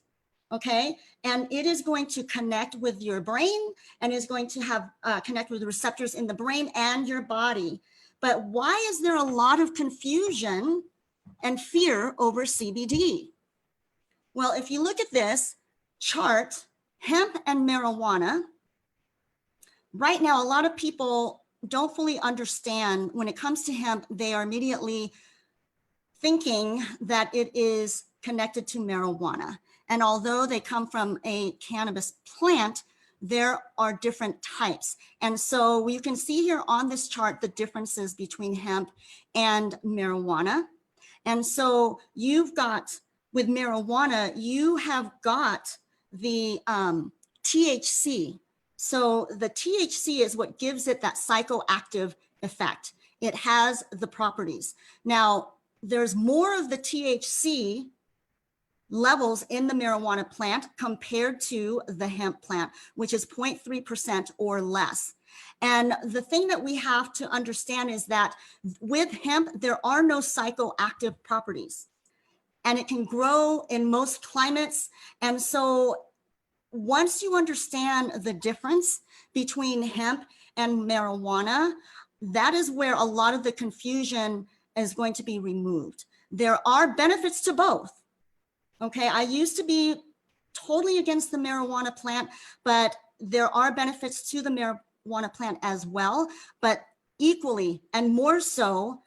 okay? And it is going to connect with your brain and is going to have connect with the receptors in the brain and your body. But why is there a lot of confusion and fear over CBD? Well, if you look at this chart, hemp and marijuana, right now, a lot of people don't fully understand when it comes to hemp, they are immediately thinking that it is connected to marijuana. And although they come from a cannabis plant, there are different types. And so you can see here on this chart the differences between hemp and marijuana. And so you've got, with marijuana, you have got the THC. So the THC is what gives it that psychoactive effect. It has the properties. Now, there's more of the THC levels in the marijuana plant compared to the hemp plant, which is 0.3% or less. And the thing that we have to understand is that with hemp, there are no psychoactive properties, and it can grow in most climates. And so once you understand the difference between hemp and marijuana, that is where a lot of the confusion is going to be removed. There are benefits to both. Okay, I used to be totally against the marijuana plant, but there are benefits to the marijuana plant as well. But equally and more so,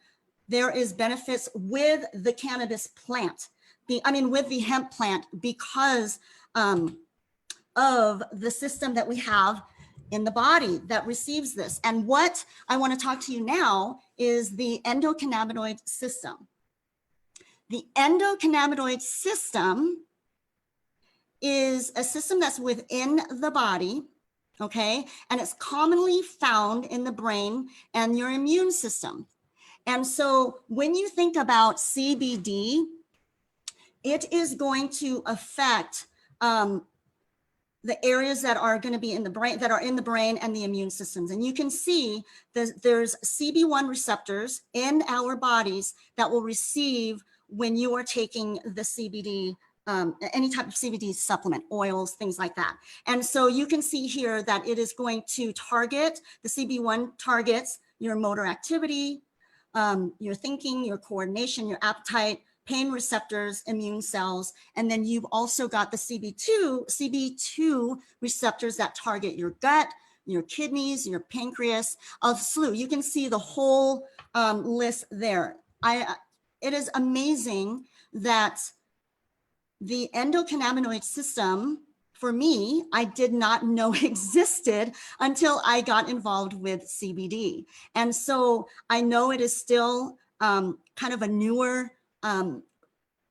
there is benefits with the cannabis plant. With the hemp plant, because of the system that we have in the body that receives this. And what I want to talk to you now is the endocannabinoid system. The endocannabinoid system is a system that's within the body, okay? And it's commonly found in the brain and your immune system. And so when you think about CBD, it is going to affect the areas that are going to be in the brain, that are in the brain and the immune systems. And you can see that there's CB1 receptors in our bodies that will receive when you are taking the CBD, any type of CBD supplement, oils, things like that. And so you can see here that it is going to target, the CB1 targets your motor activity, your thinking, your coordination, your appetite, pain receptors, immune cells, and then you've also got the CB2 receptors that target your gut, your kidneys, your pancreas, a slew. You can see the whole list there. It is amazing that the endocannabinoid system, for me, I did not know existed until I got involved with CBD. And so I know it is still kind of a newer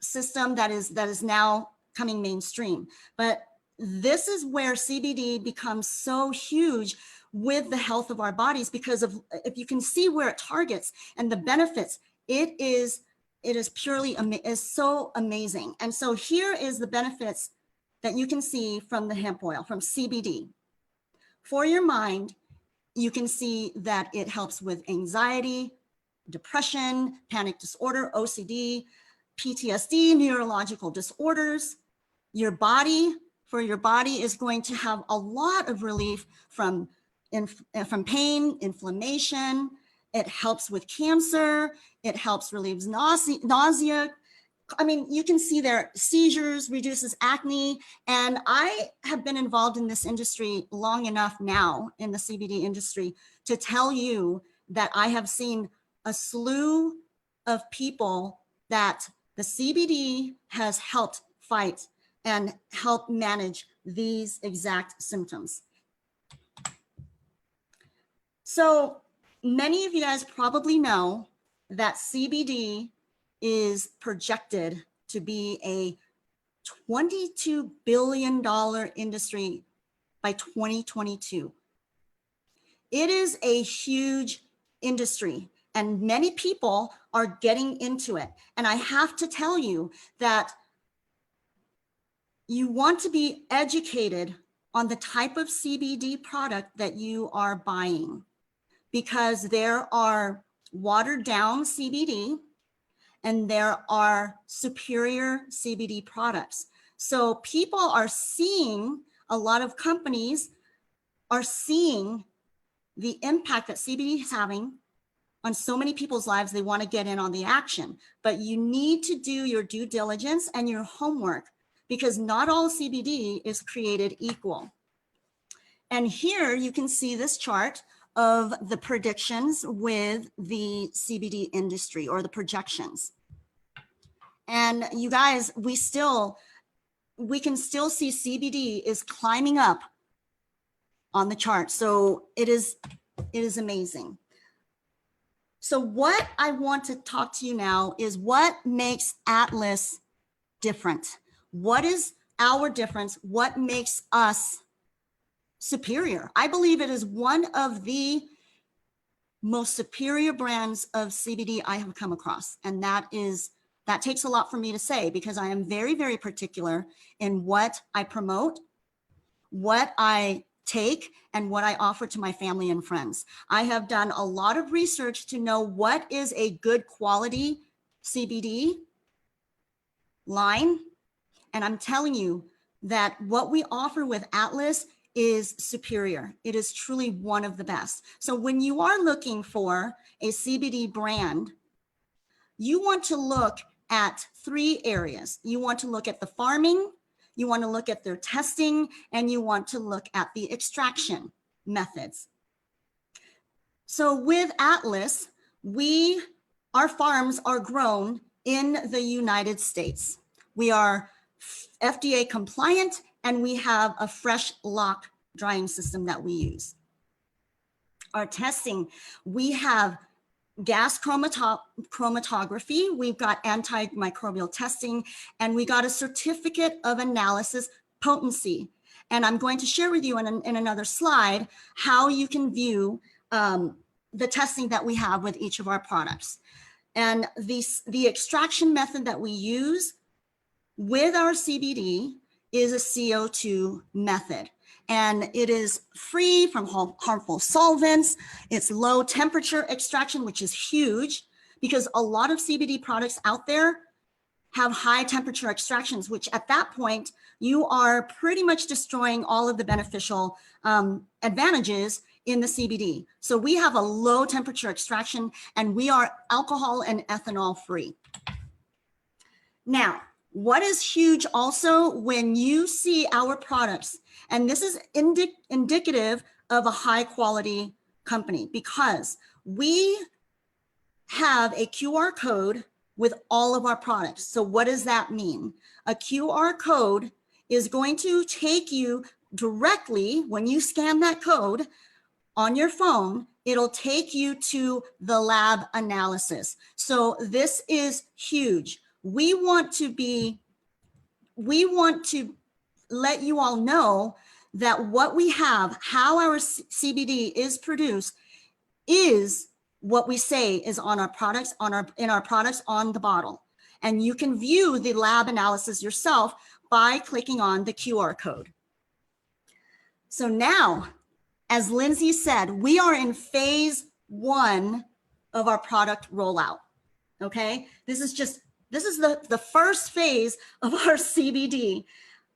system that is now coming mainstream. But this is where CBD becomes so huge with the health of our bodies, because of, if you can see where it targets and the benefits, it is purely is so amazing. And so here is the benefits that you can see from the hemp oil, from CBD. For your mind, you can see that it helps with anxiety, depression, panic disorder, OCD, PTSD, neurological disorders. Your body, for your body, is going to have a lot of relief from pain, inflammation. It helps with cancer. It helps relieve nausea. I mean, you can see there, seizures, reduces acne. And I have been involved in this industry long enough now, in the CBD industry, to tell you that I have seen a slew of people that the CBD has helped fight and help manage these exact symptoms. So many of you guys probably know that CBD is projected to be a $22 billion industry by 2022. It is a huge industry, and many people are getting into it. And I have to tell you that you want to be educated on the type of CBD product that you are buying, because there are watered down CBD and there are superior CBD products. So people are seeing, a lot of companies are seeing the impact that CBD is having on so many people's lives. They want to get in on the action, but you need to do your due diligence and your homework, because not all CBD is created equal. And here you can see this chart of the predictions with the CBD industry, or the projections. And you guys, we can still see CBD is climbing up on the chart. So it is amazing. So what I want to talk to you now is what makes Atlas different. What is our difference? What makes us superior? I believe it is one of the most superior brands of CBD I have come across. And that takes a lot for me to say, because I am very, very particular in what I promote, what I take, and what I offer to my family and friends. I have done a lot of research to know what is a good quality CBD line. And I'm telling you that what we offer with Atlas is superior. It is truly one of the best. So when you are looking for a CBD brand, you want to look at 3 areas. You want to look at the farming, you want to look at their testing, and you want to look at the extraction methods. So with Atlas, our farms are grown in the United States. We are FDA compliant, and we have a fresh lock drying system that we use. Our testing, we have gas chromatography, we've got antimicrobial testing, and we got a certificate of analysis potency. And I'm going to share with you in another slide how you can view the testing that we have with each of our products. And the extraction method that we use with our CBD is a CO2 method. And it is free from harmful solvents. It's low temperature extraction, which is huge, because a lot of CBD products out there have high temperature extractions, which at that point, you are pretty much destroying all of the beneficial advantages in the CBD. So we have a low temperature extraction, and we are alcohol and ethanol free. Now, what is huge also, when you see our products, and this is indicative of a high quality company, because we have a QR code with all of our products. So what does that mean? A QR code is going to take you directly, when you scan that code on your phone, it'll take you to the lab analysis. So this is huge. We want to let you all know that what we have, how our CBD is produced, is what we say is on our products, in our products on the bottle. And you can view the lab analysis yourself by clicking on the QR code. So now, as Lindsay said, we are in phase 1 of our product rollout. Okay, this is the first phase of our CBD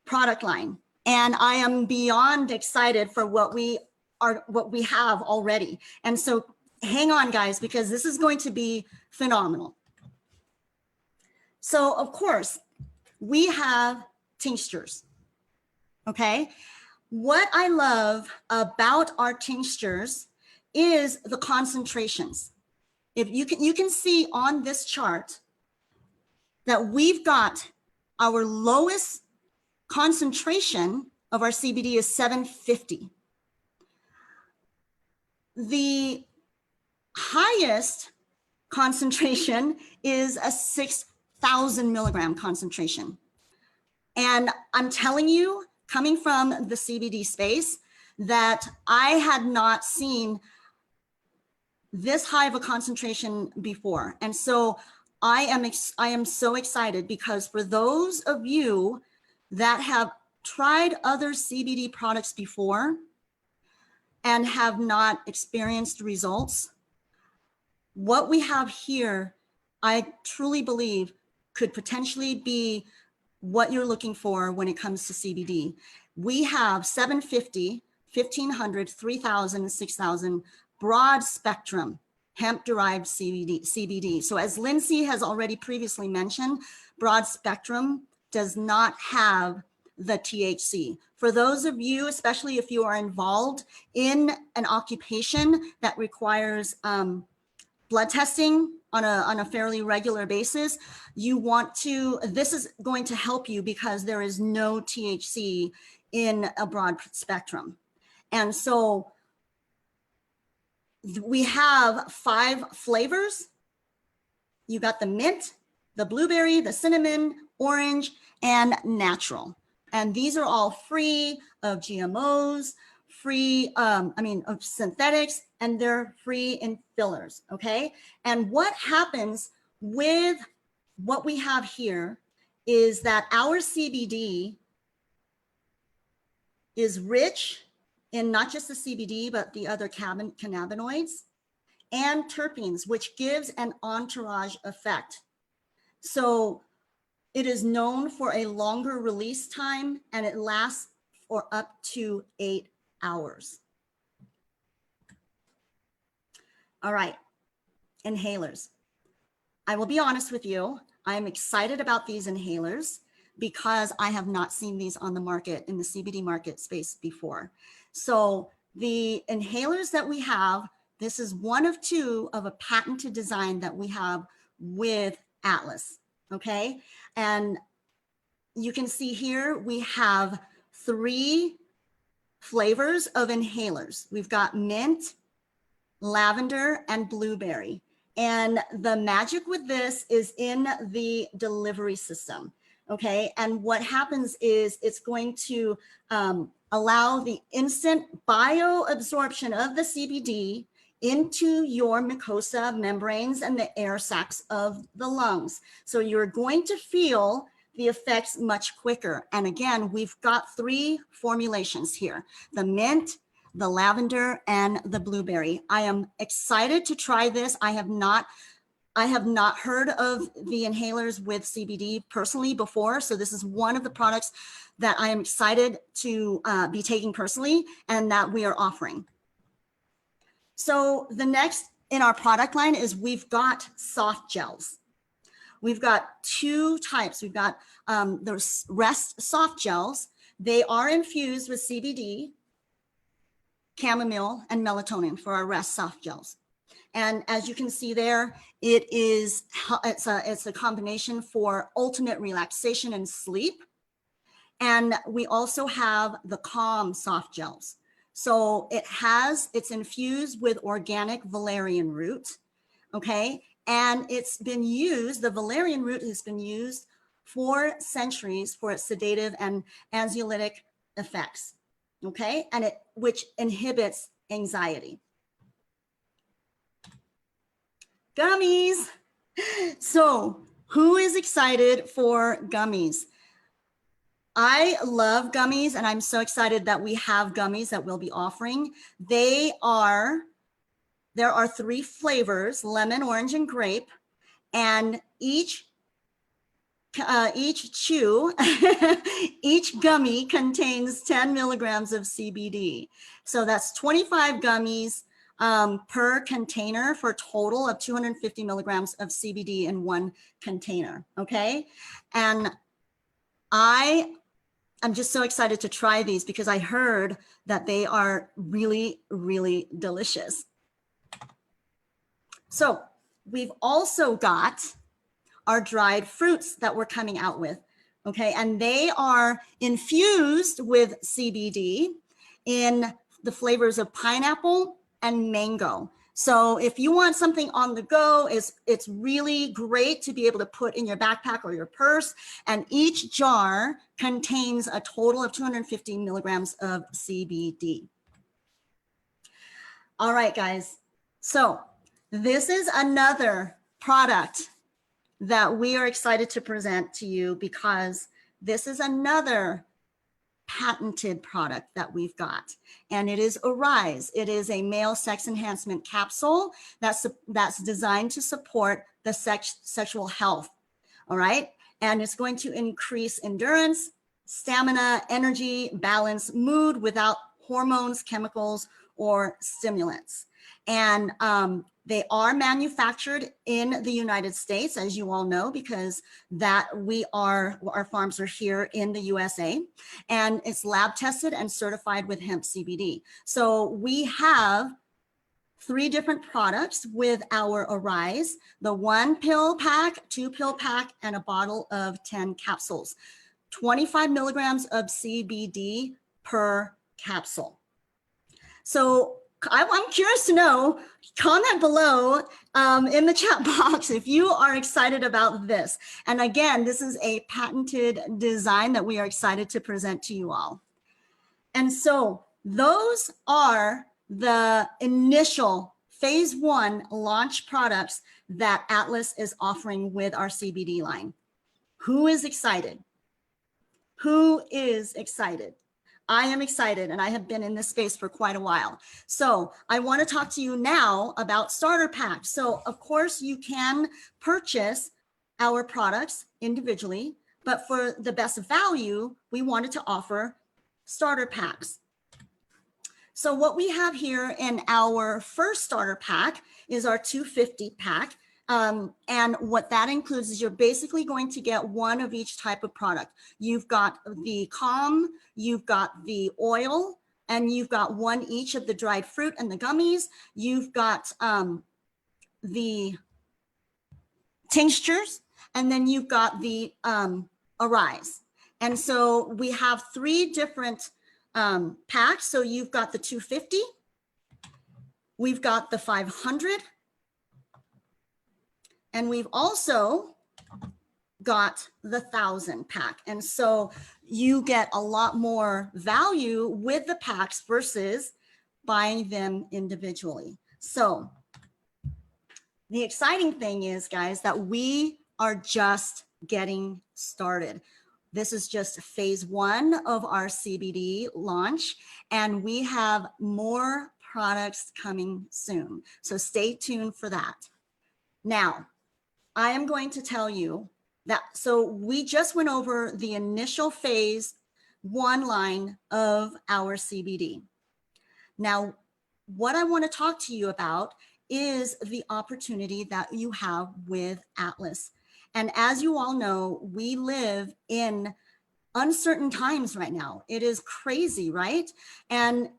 product line. And I am beyond excited for what we have already. And so hang on, guys, because this is going to be phenomenal. So of course, we have tinctures. Okay, what I love about our tinctures is the concentrations. If you can see on this chart that we've got our lowest concentration of our CBD is 750. The highest concentration is a 6,000 milligram concentration. And I'm telling you, coming from the CBD space, that I had not seen this high of a concentration before. And so I am so excited, because for those of you that have tried other CBD products before and have not experienced results, what we have here, I truly believe, could potentially be what you're looking for when it comes to CBD. We have 750, 1500, 3000, 6000 broad spectrum hemp-derived CBD. So as Lindsay has already previously mentioned, broad spectrum does not have the THC. For those of you, especially if you are involved in an occupation that requires blood testing on a fairly regular basis, you want to, this is going to help you because there is no THC in a broad spectrum. And so we have 5 flavors. You got the mint, the blueberry, the cinnamon, orange, and natural. And these are all free of GMOs, free, of synthetics, and they're free in fillers, okay? And what happens with what we have here is that our CBD is rich in not just the CBD, but the other cannabinoids and terpenes, which gives an entourage effect. So it is known for a longer release time, and it lasts for up to 8 hours. All right, inhalers. I will be honest with you. I am excited about these inhalers because I have not seen these on the market, in the CBD market space before. So the inhalers that we have, this is one of 2 of a patented design that we have with Atlas, okay? And you can see here, we have 3 flavors of inhalers. We've got mint, lavender, and blueberry. And the magic with this is in the delivery system, okay? And what happens is it's going to allow the instant bioabsorption of the CBD into your mucosa membranes and the air sacs of the lungs. So you're going to feel the effects much quicker. And again, we've got 3 formulations here: the mint, the lavender, and the blueberry. I am excited to try this. I have not heard of the inhalers with CBD personally before. So this is one of the products that I am excited to be taking personally and that we are offering. So the next in our product line is we've got soft gels. We've got 2 types. We've got the rest soft gels. They are infused with CBD, chamomile, and melatonin for our rest soft gels. And as you can see there, it's a combination for ultimate relaxation and sleep. And we also have the calm soft gels. So it's infused with organic valerian root, okay? And it's been used, the valerian root has been used for centuries for its sedative and anxiolytic effects, okay? And which inhibits anxiety. Gummies. So who is excited for gummies? I love gummies, and I'm so excited that we have gummies that we'll be offering. There are 3 flavors: lemon, orange, and grape. And each gummy contains 10 milligrams of CBD. So that's 25 gummies per container for a total of 250 milligrams of CBD in one container, okay? And I'm just so excited to try these because I heard that they are really, really delicious. So we've also got our dried fruits that we're coming out with, okay? And they are infused with CBD in the flavors of pineapple and mango. So if you want something on the go, it's really great to be able to put in your backpack or your purse. And each jar contains a total of 250 milligrams of CBD. All right, guys. So this is another product that we are excited to present to you because this is another patented product that we've got, and it is Arise. It is a male sex enhancement capsule that's designed to support the sexual health. All right, and it's going to increase endurance, stamina, energy, balance, mood without hormones, chemicals, or stimulants. And they are manufactured in the United States, as you all know, because our farms are here in the USA, and it's lab tested and certified with hemp CBD. So we have 3 different products with our Arise, the 1 pill pack, 2 pill pack, and a bottle of 10 capsules, 25 milligrams of CBD per capsule. So I'm curious to know, comment below in the chat box if you are excited about this. And again, this is a patented design that we are excited to present to you all. And so those are the initial phase 1 launch products that Atlas is offering with our CBD line. Who is excited? Who is excited? I am excited, and I have been in this space for quite a while. So I want to talk to you now about starter packs. So of course you can purchase our products individually, but for the best value, we wanted to offer starter packs. So what we have here in our first starter pack is our 250 pack. And what that includes is you're basically going to get 1 of each type of product. You've got the calm, you've got the oil, and you've got 1 each of the dried fruit and the gummies. You've got the tinctures, and then you've got the Arise. And so we have 3 different packs. So you've got the 250, we've got the 500, and we've also got the 1,000 pack. And so you get a lot more value with the packs versus buying them individually. So the exciting thing is, guys, that we are just getting started. This is just phase 1 of our CBD launch, and we have more products coming soon. So stay tuned for that. Now, I am going to tell you that, so we just went over the initial phase 1 line of our CBD. Now, what I want to talk to you about is the opportunity that you have with Atlas. And as you all know, we live in uncertain times right now. It is crazy, right? And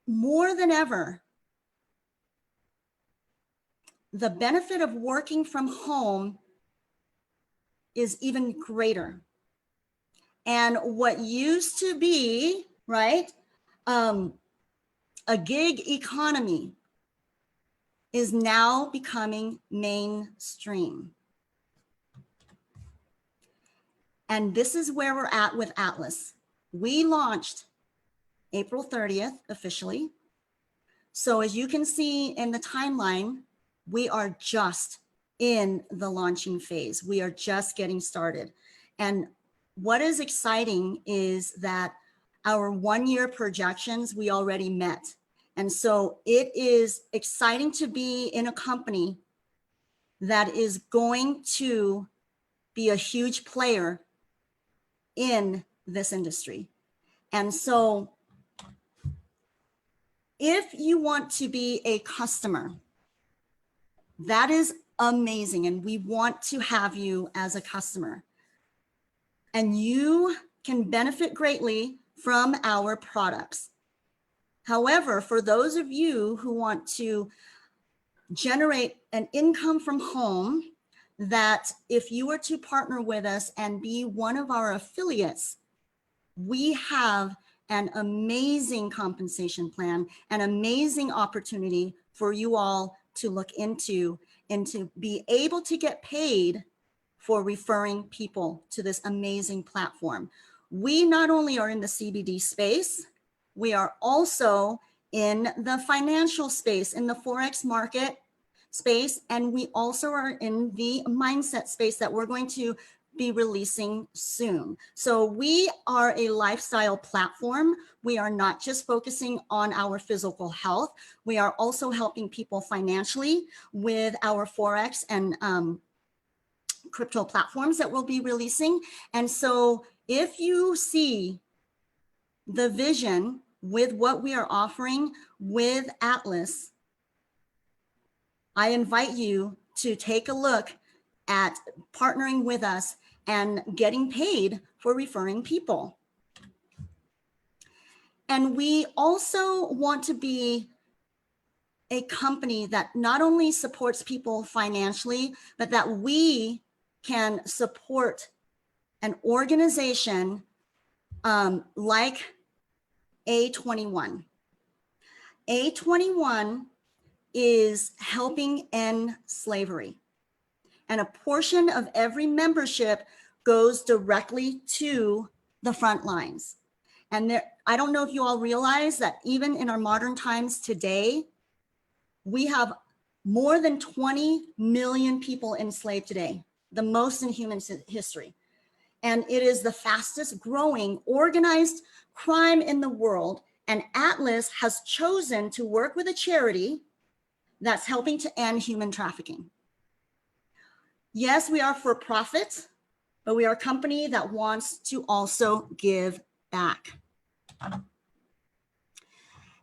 more than ever, the benefit of working from home is even greater. And what used to be, right, a gig economy is now becoming mainstream. And this is where we're at with Atlas. We launched April 30th officially. So as you can see in the timeline, we are just in the launching phase. We are just getting started. And what is exciting is that our 1-year projections we already met. And so it is exciting to be in a company that is going to be a huge player in this industry. And so if you want to be a customer, that is amazing. And we want to have you as a customer. And you can benefit greatly from our products. However, for those of you who want to generate an income from home, that if you were to partner with us and be one of our affiliates, we have an amazing compensation plan, an amazing opportunity for you all to look into and to be able to get paid for referring people to this amazing platform. We not only are in the CBD space, we are also in the financial space, in the Forex market space, and we also are in the mindset space that we're going to be releasing soon. So we are a lifestyle platform. We are not just focusing on our physical health. We are also helping people financially with our Forex and crypto platforms that we'll be releasing. And so if you see the vision with what we are offering with Atlas, I invite you to take a look at partnering with us and getting paid for referring people. And we also want to be a company that not only supports people financially, but that we can support an organization like A21. A21 is helping end slavery. And a portion of every membership goes directly to the front lines. And there, I don't know if you all realize that even in our modern times today, we have more than 20 million people enslaved today, the most in human history. And it is the fastest growing organized crime in the world. And Atlas has chosen to work with a charity that's helping to end human trafficking. Yes, we are for profit, but we are a company that wants to also give back.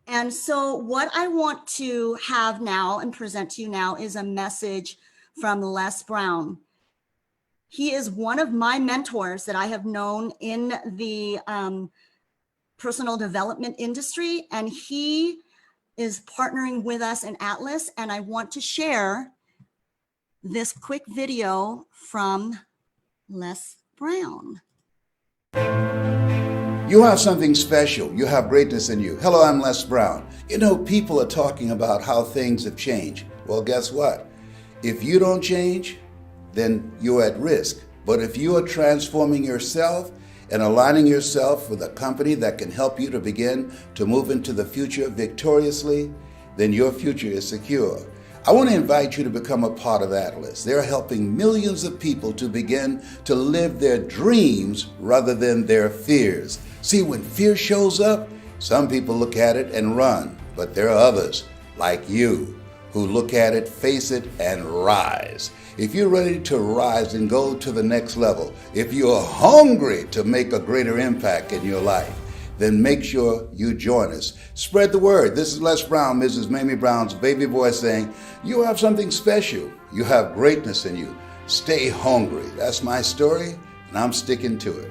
And so what I want to have now and present to you now is a message from Les Brown. He is one of my mentors that I have known in the personal development industry, and he is partnering with us in Atlas, and I want to share this quick video from Les Brown. You have something special. You have greatness in you. Hello, I'm Les Brown. You know, people are talking about how things have changed. Well, guess what? If you don't change, then you're at risk. But if you are transforming yourself and aligning yourself with a company that can help you to begin to move into the future victoriously, then your future is secure. I want to invite you to become a part of Atlas. They're helping millions of people to begin to live their dreams rather than their fears. See, when fear shows up, some people look at it and run, but there are others, like you, who look at it, face it, and rise. If you're ready to rise and go to the next level, if you're hungry to make a greater impact in your life, then make sure you join us. Spread the word. This is Les Brown, Mrs. Mamie Brown's baby boy, saying, you have something special. You have greatness in you. Stay hungry. That's my story, and I'm sticking to it.